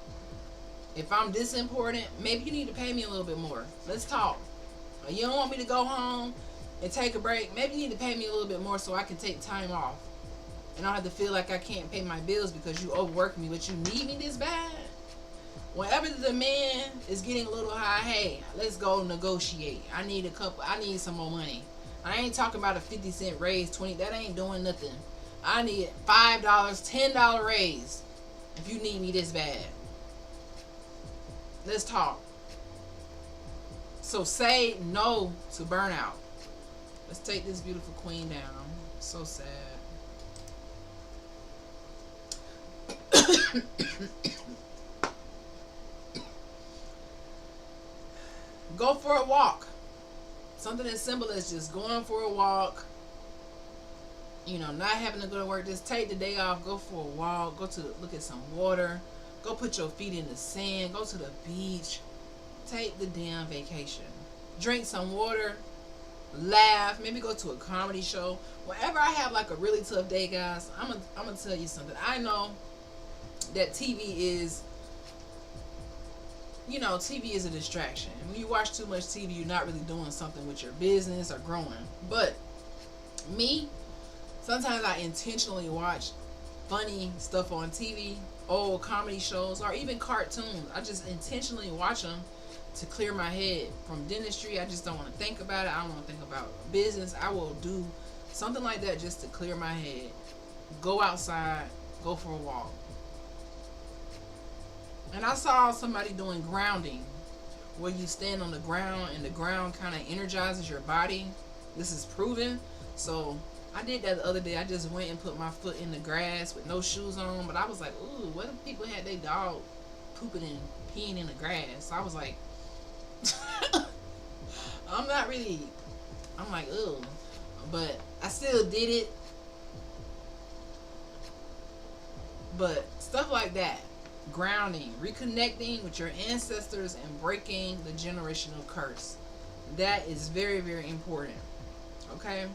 If I'm this important, maybe you need to pay me a little bit more. Let's talk. You don't want me to go home and take a break. Maybe you need to pay me a little bit more so I can take time off. And I don't have to feel like I can't pay my bills because you overwork me, but you need me this bad. Whenever the demand is getting a little high, hey, let's go negotiate. I need some more money. I ain't talking about a 50-cent raise, 20, that ain't doing nothing. I need $5, $10 raise if you need me this bad. Let's talk. So say no to burnout. Let's take this beautiful queen down. So sad. Go for a walk. Something as simple as just going for a walk. Not having to go to work. Just take the day off. Go for a walk. Look at some water. Go put your feet in the sand. Go to the beach. Take the damn vacation. Drink some water. Laugh. Maybe go to a comedy show. Whenever I have like a really tough day, guys, I'm gonna tell you something. I know that TV is a distraction. When you watch too much TV, you're not really doing something with your business or growing. But me, sometimes I intentionally watch funny stuff on TV, old comedy shows, or even cartoons. I just intentionally watch them to clear my head from dentistry. I just don't want to think about it. I don't want to think about business. I will do something like that just to clear my head. Go outside, go for a walk. And I saw somebody doing grounding, where you stand on the ground and the ground kind of energizes your body. This is proven. So I did that the other day. I just went and put my foot in the grass with no shoes on. But I was like, ooh, what if people had their dog pooping and peeing in the grass? So I was like, I'm like, ugh. But I still did it. But stuff like that. Grounding, reconnecting with your ancestors, and breaking the generational curse. That is very, very important. Okay?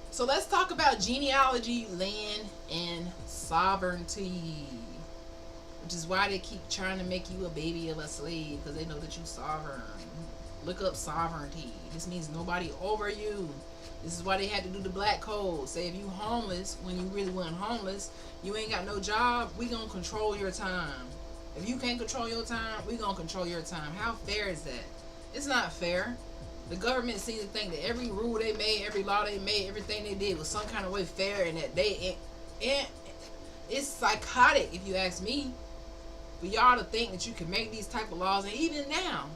So let's talk about genealogy, land, and sovereignty. Which is why they keep trying to make you a baby of a slave, because they know that you're sovereign. Look up sovereignty. This means nobody over you. This is why they had to do the black code. Say if you homeless when you really wasn't homeless, you ain't got no job, we gonna control your time. If you can't control your time, we gonna control your time. How fair is that? It's not fair. The government seems to think that every rule they made, every law they made, everything they did was some kind of way fair, and that it's psychotic, if you ask me, for y'all to think that you can make these type of laws. And even now,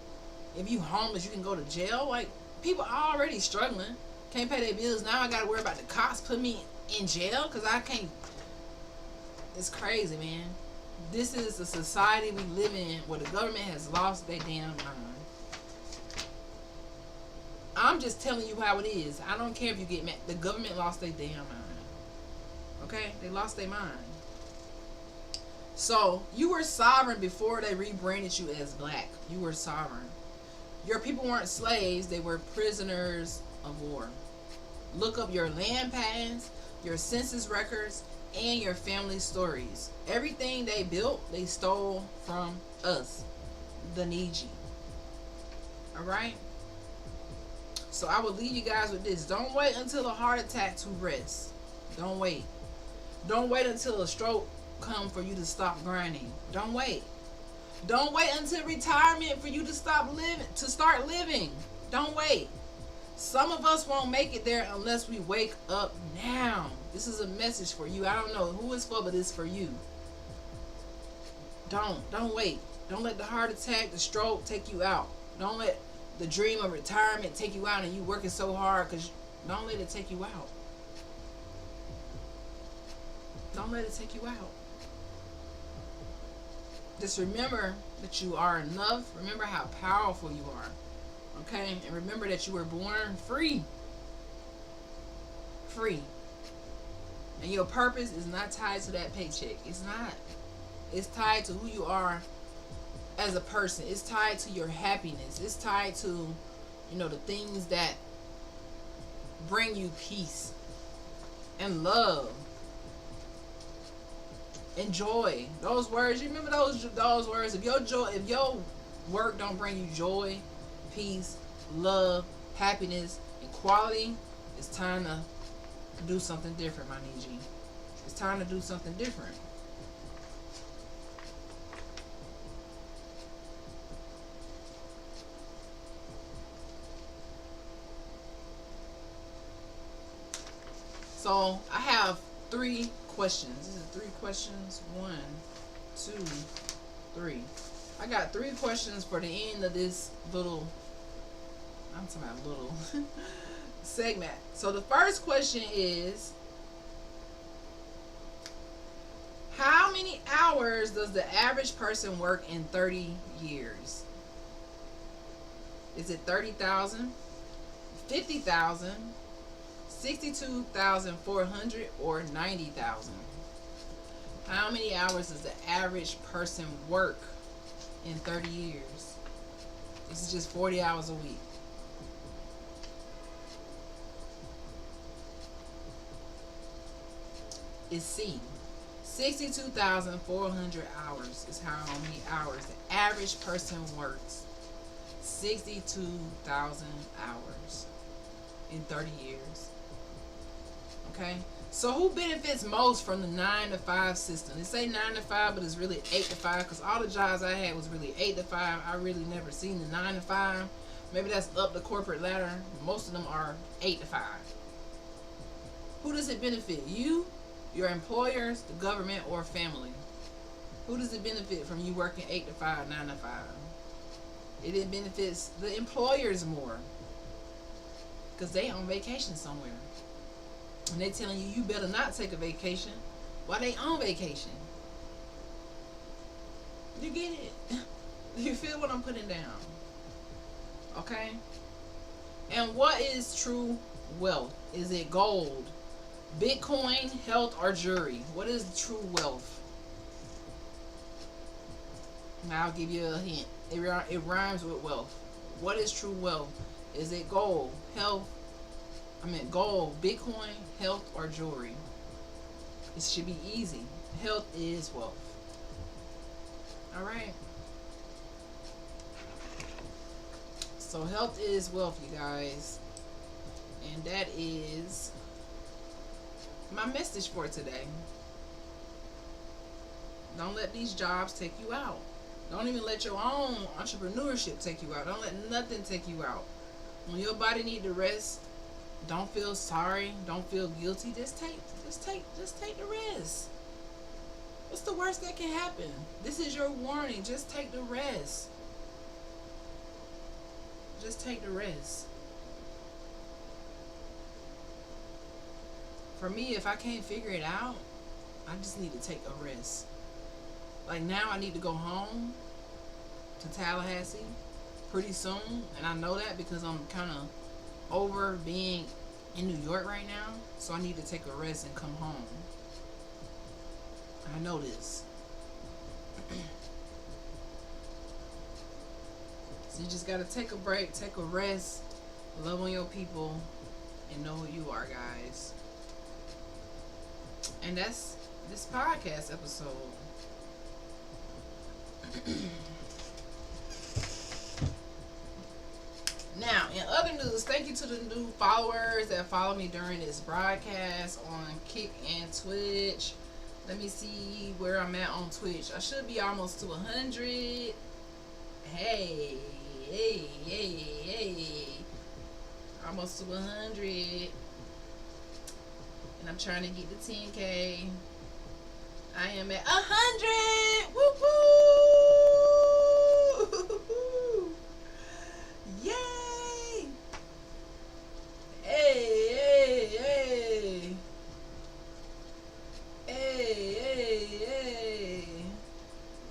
if you homeless, you can go to jail. Like, people are already struggling, can't pay their bills. Now I gotta worry about the cops putting me in jail because I can't. It's crazy, man. This is the society we live in where the government has lost their damn mind. I'm just telling you how it is. I don't care if you get mad. The government lost their damn mind. Okay? They lost their mind. So, you were sovereign before they rebranded you as black. You were sovereign. Your people weren't slaves. They were prisoners of war. Look up your land patents, your census records, and your family stories. Everything they built, they stole from us, the Neji. Alright? So I will leave you guys with this. Don't wait until a heart attack to rest. Don't wait. Don't wait until a stroke comes for you to stop grinding. Don't wait. Don't wait until retirement for you to start living. Don't wait. Some of us won't make it there unless we wake up now. This is a message for you. I don't know who it's for, but it's for you. Don't wait. Don't let the heart attack, the stroke take you out. Don't let the dream of retirement take you out and you working so hard, because don't let it take you out. Don't let it take you out. Just remember that you are enough. Remember how powerful you are. Okay? And remember that you were born free. Free. And your purpose is not tied to that paycheck. It's not. It's tied to who you are as a person. It's tied to your happiness. It's tied to, the things that bring you peace and love and joy. Those words, you remember those words? If your work don't bring you joy, peace, love, happiness, equality, it's time to do something different, my Niji. It's time to do something different. So I have 3 questions. These are 3 questions. 1, 2, 3. I got 3 questions for the end of this little, I'm talking about little segment. So the first question is, how many hours does the average person work in 30 years? Is it 30,000, 50,000, 62,400, or 90,000? How many hours does the average person work in 30 years? This is just 40 hours a week. It's C. 62,400 hours is how many hours the average person works. 62,000 hours in 30 years. Okay? So who benefits most from the 9 to 5 system? They say 9 to 5, but it's really 8 to 5, because all the jobs I had was really 8 to 5. I really never seen the 9 to 5. Maybe that's up the corporate ladder. Most of them are 8 to 5. Who does it benefit? You, your employers, the government, or family? Who does it benefit from you working 8 to 5, 9 to 5? It benefits the employers more, because they on vacation somewhere. And they telling you better not take a vacation while they on vacation. You get it? You feel what I'm putting down? Okay? And what is true wealth? Is it gold, Bitcoin, health, or jewelry? What is true wealth? Now I'll give you a hint. It rhymes with wealth. What is true wealth? Is it gold, gold, Bitcoin, health, or jewelry? It should be easy. Health is wealth. Alright? So health is wealth, you guys. And that is my message for today. Don't let these jobs take you out. Don't even let your own entrepreneurship take you out. Don't let nothing take you out. When your body needs to rest, don't feel sorry. Don't feel guilty. Just take the rest. What's the worst that can happen? This is your warning. Just take the rest. Just take the rest. For me, if I can't figure it out, I just need to take a rest. Like now, I need to go home to Tallahassee pretty soon, and I know that because I'm kind of over being in New York right now, so I need to take a rest and come home. I know this. So you just gotta take a break, take a rest, love on your people, and know who you are, guys. And that's this podcast episode. Now, in other news, thank you to the new followers that follow me during this broadcast on Kick and Twitch. Let me see where I'm at on Twitch. I should be almost to 100. Hey. Almost to 100. And I'm trying to get to 10K. I am at 100. Woo woo. Yay. Hey.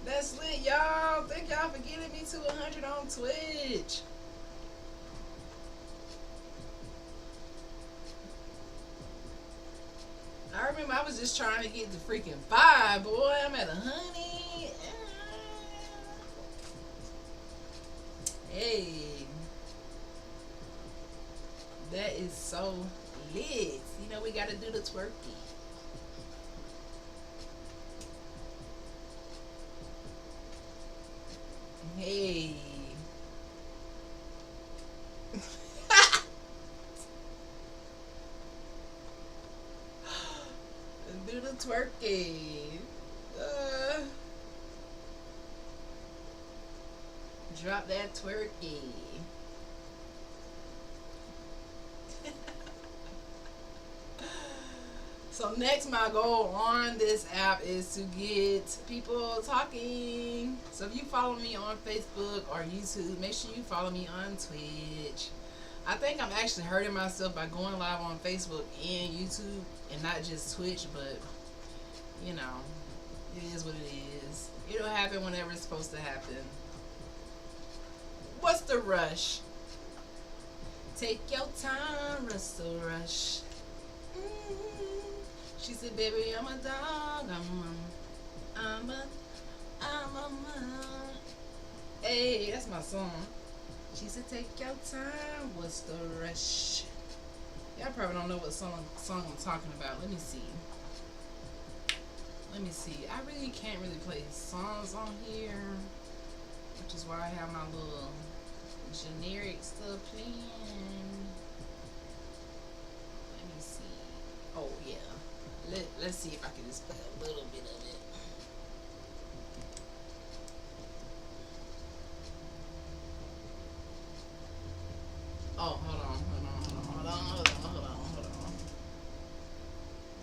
That's lit, y'all. Thank y'all for getting me to 100 on Twitch. remember I was just trying to get the freaking 5, boy. I'm at 100. Hey, that is so lit. You know we gotta do the twerky. Hey. Do the twerking. Uh, Drop that twerky. So next, my goal on this app is to get people talking. So if you follow me on Facebook or YouTube, make sure you follow me on Twitch. I think I'm actually hurting myself by going live on Facebook and YouTube and not just Twitch, but you know, it is what it is. It'll happen whenever it's supposed to happen. What's the rush? Take your time, what's the rush? She said, baby, I'm a dog. I'm a mom. Hey, that's my song. She said, take your time. What's the rush? Y'all probably don't know what song I'm talking about. Let me see. I really can't really play songs on here, which is why I have my little generic stuff playing. Let me see. Oh, yeah. Let's see if I can just play a little bit of it. Oh, hold on.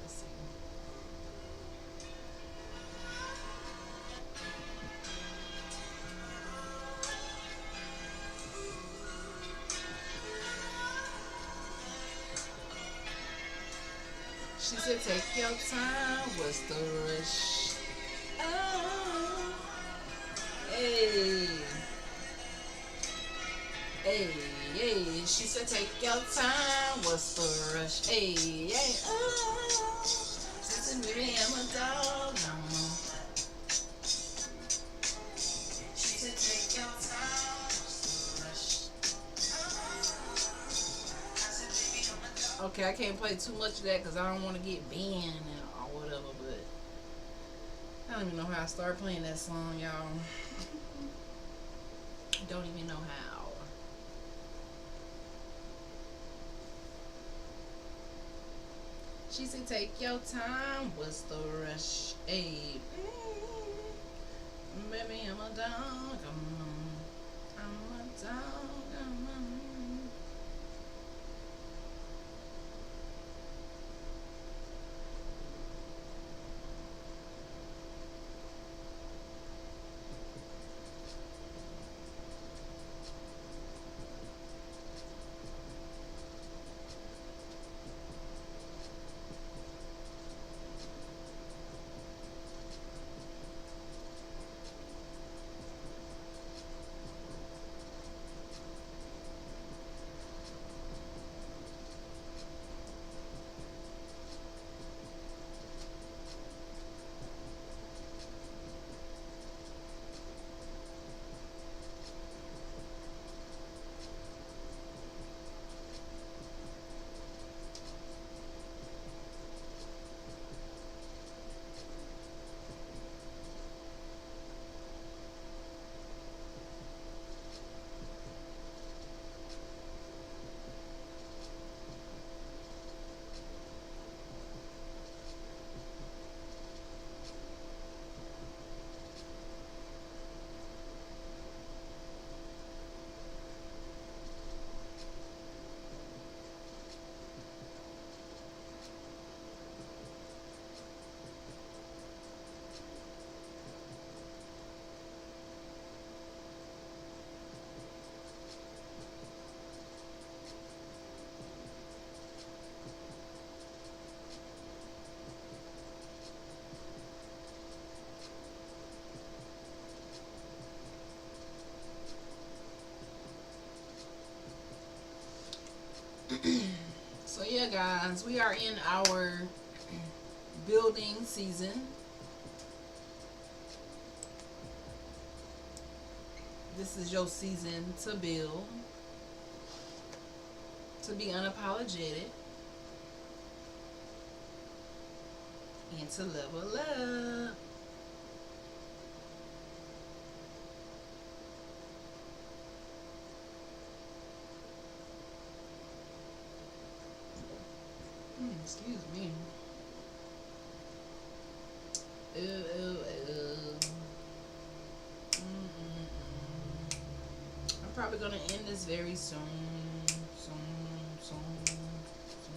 Let's see. She said, take your time. What's the rush? Oh, hey. Hey, hey, she said, take your time. What's the rush? Hey, hey, oh. She said, baby, I'm a dog. She said, take your time. What's the rush? Okay, I can't play too much of that because I don't want to get banned or whatever, but I don't even know how I start playing that song, y'all. Don't even know how. She said, take your time. What's the rush? Hey, baby, I'm a dog. I'm a dog. So yeah, guys, we are in our building season. This is your season to build, to be unapologetic, and to level up. Excuse me. Ooh, ooh, ooh. Mm-mm-mm. I'm probably gonna end this very soon. Soon, soon, soon, soon.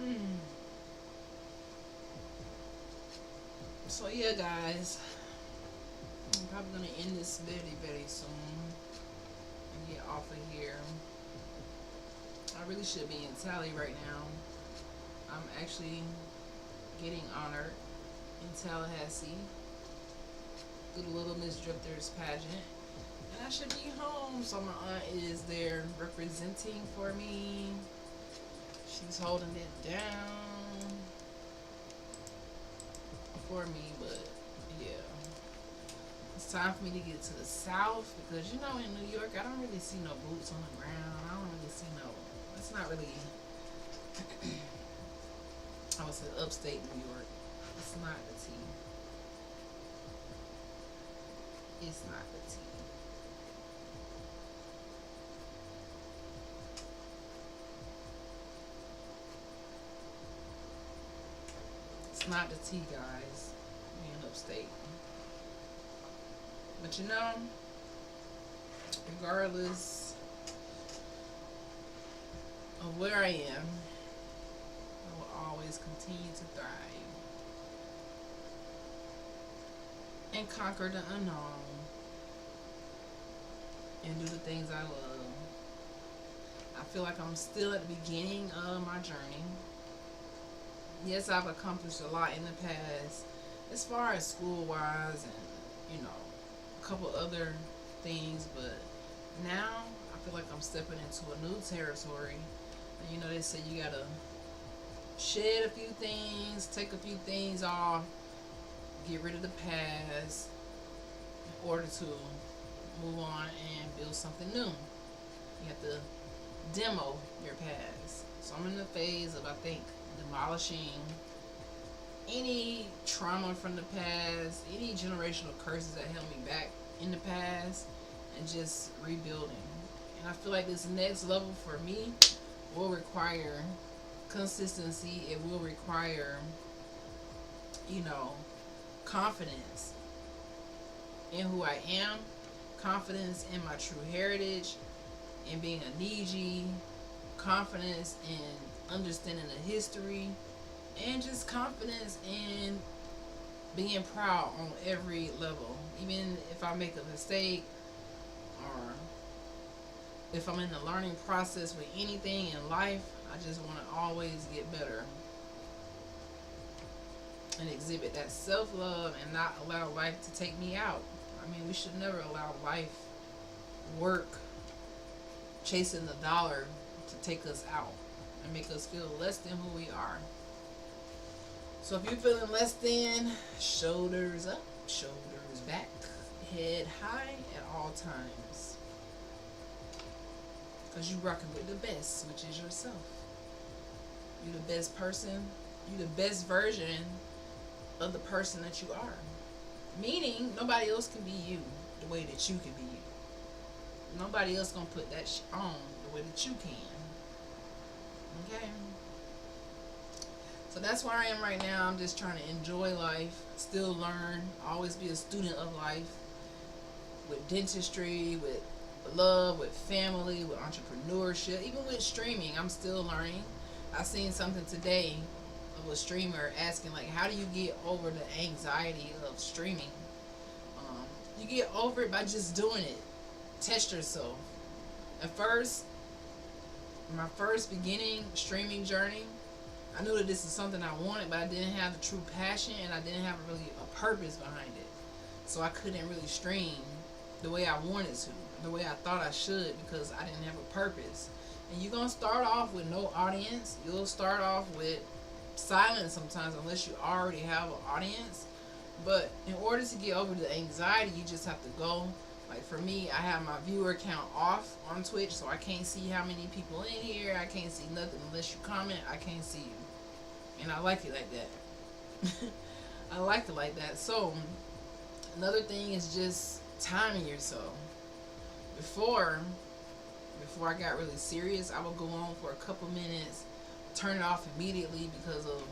Mm. So yeah, guys, I'm probably gonna end this very, very soon and get off of here. I really should be in Tally right now. I'm actually getting honored in Tallahassee through the Little Miss Drifters pageant. And I should be home, so my aunt is there representing for me. She's holding it down for me, but yeah. It's time for me to get to the South because, in New York, I don't really see no boots on the ground. I don't really see no. It's not really. I would say upstate New York. It's not the T. It's not the T. It's not the T, guys. Being upstate. But regardless of where I am, I will always continue to thrive and conquer the unknown and do the things I love. I feel like I'm still at the beginning of my journey. Yes, I've accomplished a lot in the past as far as school wise and, a couple other things, but now I feel like I'm stepping into a new territory. And they say you gotta shed a few things, take a few things off, get rid of the past in order to move on and build something new. You have to demo your past. So I'm in the phase of, I think, demolishing any trauma from the past, any generational curses that held me back in the past, and just rebuilding. And I feel like this next level for me will require consistency. It will require, confidence in who I am, confidence in my true heritage, in being a Niji, confidence in understanding the history, and just confidence in being proud on every level. Even if I make a mistake or if I'm in the learning process with anything in life, I just want to always get better and exhibit that self-love and not allow life to take me out. I mean, we should never allow life, work, chasing the dollar to take us out and make us feel less than who we are. So if you're feeling less than, shoulders up, shoulders back, head high at all times. Because you're rocking with the best, which is yourself. You're the best person. You're the best version of the person that you are. Meaning, nobody else can be you the way that you can be you. Nobody else gonna put that on the way that you can. Okay? So that's where I am right now. I'm just trying to enjoy life, still learn, always be a student of life, with dentistry, with love, with family, with entrepreneurship, even with streaming. I'm still learning. I seen something today of a streamer asking like, how do you get over the anxiety of streaming? Um, you get over it by just doing it. Test yourself. At first, my first beginning streaming journey, I knew that this is something I wanted, but I didn't have the true passion and I didn't have really a purpose behind it. So I couldn't really stream the way I wanted to, the way I thought I should, because I didn't have a purpose. And you're gonna start off with no audience. You'll start off with silence sometimes, unless you already have an audience. But in order to get over the anxiety, you just have to go. Like for me, I have my viewer count off on Twitch, so I can't see how many people in here. I can't see nothing unless you comment. I can't see you, and I like it like that. I like it like that. So another thing is just timing yourself. Before before I got really serious, I would go on for a couple minutes, turn it off immediately because of,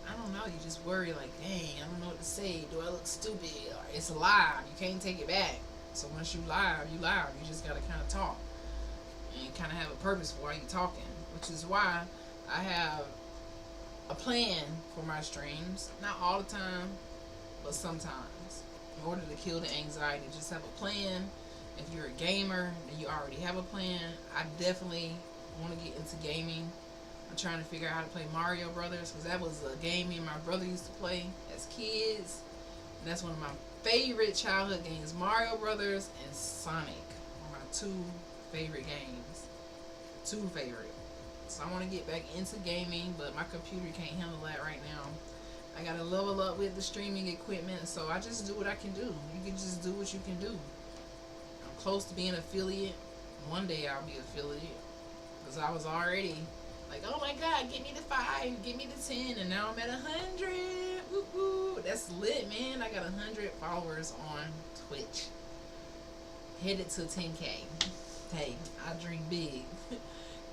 I don't know, you just worry like, dang, I don't know what to say. Do I look stupid? Or it's live. You can't take it back. So once you live, you live. You just gotta kind of talk and kind of have a purpose for why you're talking, which is why I have a plan for my streams. Not all the time, but sometimes. In order to kill the anxiety, just have a plan. If you're a gamer and you already have a plan, I definitely want to get into gaming. I'm trying to figure out how to play Mario Brothers because that was a game me and my brother used to play as kids. And that's one of my favorite childhood games. Mario Brothers and Sonic are my two favorite games. Two favorite. So I want to get back into gaming, but my computer can't handle that right now. I gotta level up with the streaming equipment, so I just do what I can do. You can just do what you can do. I'm close to being affiliate. One day I'll be affiliate because I was already like, oh my god, get me to 5, get me to 10, and now I'm at 100. Woo woo, that's lit, man. I got 100 followers on Twitch. Headed to 10K. Hey, I dream big.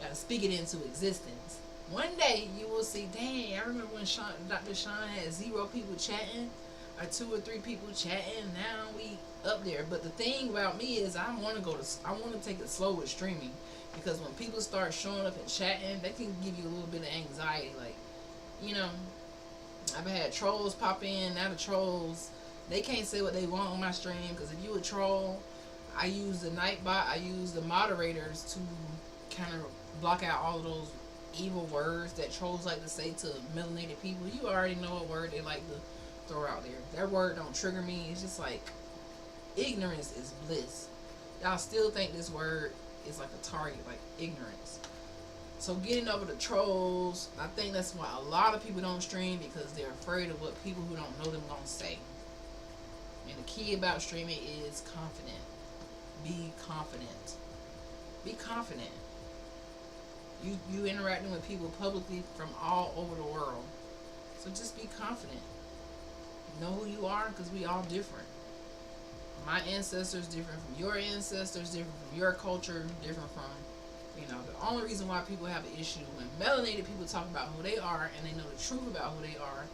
Gotta speak it into existence. One day you will see, dang, I remember when Dr. Sean had 0 people chatting, or 2 or 3 people chatting. Now we up there. But the thing about me is I want to take it slow with streaming, because when people start showing up and chatting, that can give you a little bit of anxiety. Like, you know, I've had trolls pop in. Now the trolls, they can't say what they want on my stream, because if you a troll, I use the Nightbot, I use the moderators to kind of block out all of those evil words that trolls like to say to melanated people. You already know what word they like to throw out there. That word don't trigger me. It's just like, ignorance is bliss. Y'all still think this word is like a target, like ignorance. So getting over the trolls, I think that's why a lot of people don't stream, because they're afraid of what people who don't know them gonna say. And the key about streaming is confident. Be confident. Be confident. You interacting with people publicly from all over the world. So just be confident. Know who you are, because we all different. My ancestors different from your ancestors, different from your culture, different from, the only reason why people have an issue when melanated people talk about who they are and they know the truth about who they are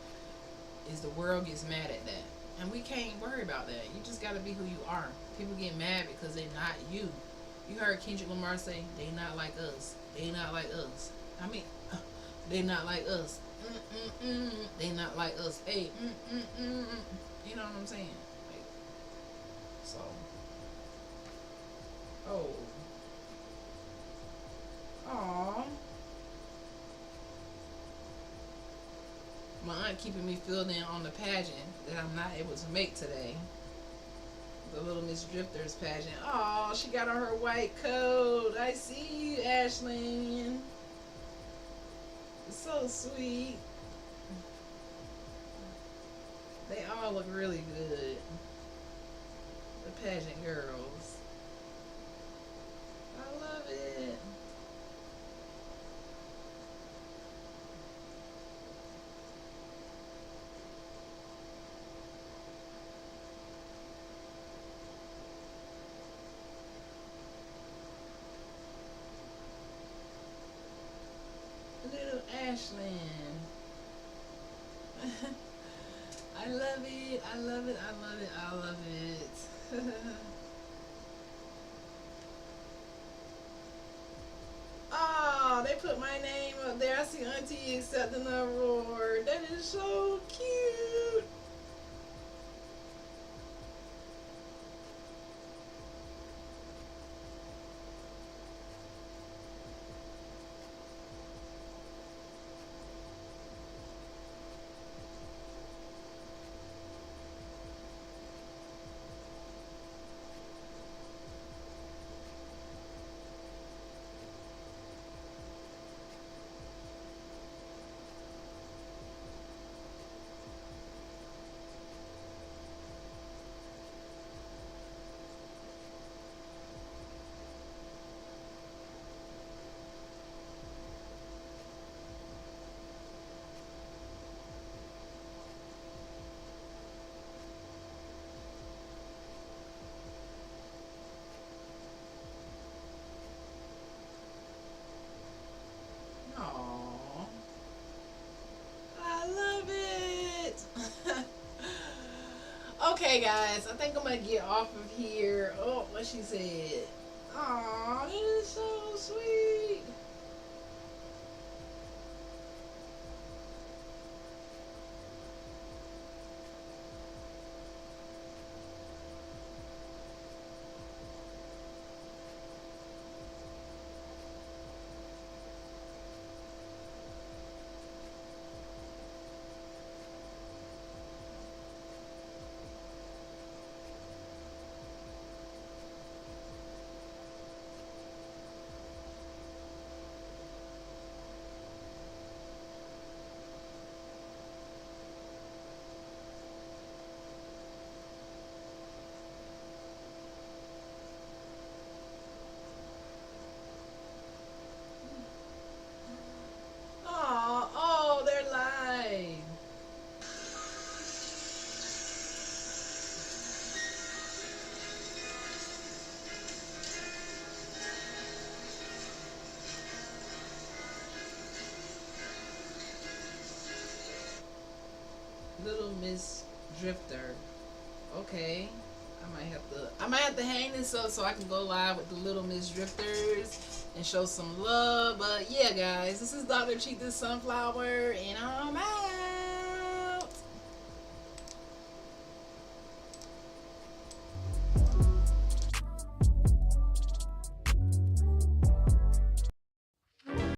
is the world gets mad at that. And we can't worry about that. You just gotta be who you are. People get mad because they're not you. You heard Kendrick Lamar say, they not like us. They not like us. I mean, they not like us. They not like us. Hey, you know what I'm saying? Like, so, oh, aw, my aunt keeping me filled in on the pageant that I'm not able to make today. The Little Miss Drifters pageant. Oh, she got on her white coat. I see you, Ashlyn. It's so sweet. They all look really good. The pageant girls. I love it. Little Ashlyn. I love it. I love it. I love it. I love it. Oh, they put my name up there. I see Auntie accepting the award. That is so cute. Oh, I love it. Okay, guys, I think I'm gonna get off of here. Oh, what she said. Oh, that is so sweet. Oh, oh, they're live. Little Miss Drifter. Okay. I might have to hang this up so I can go live with the Little Miss Drifters and show some love. But yeah, guys, this is Dr. Cheetah Sunflower, and I'm out.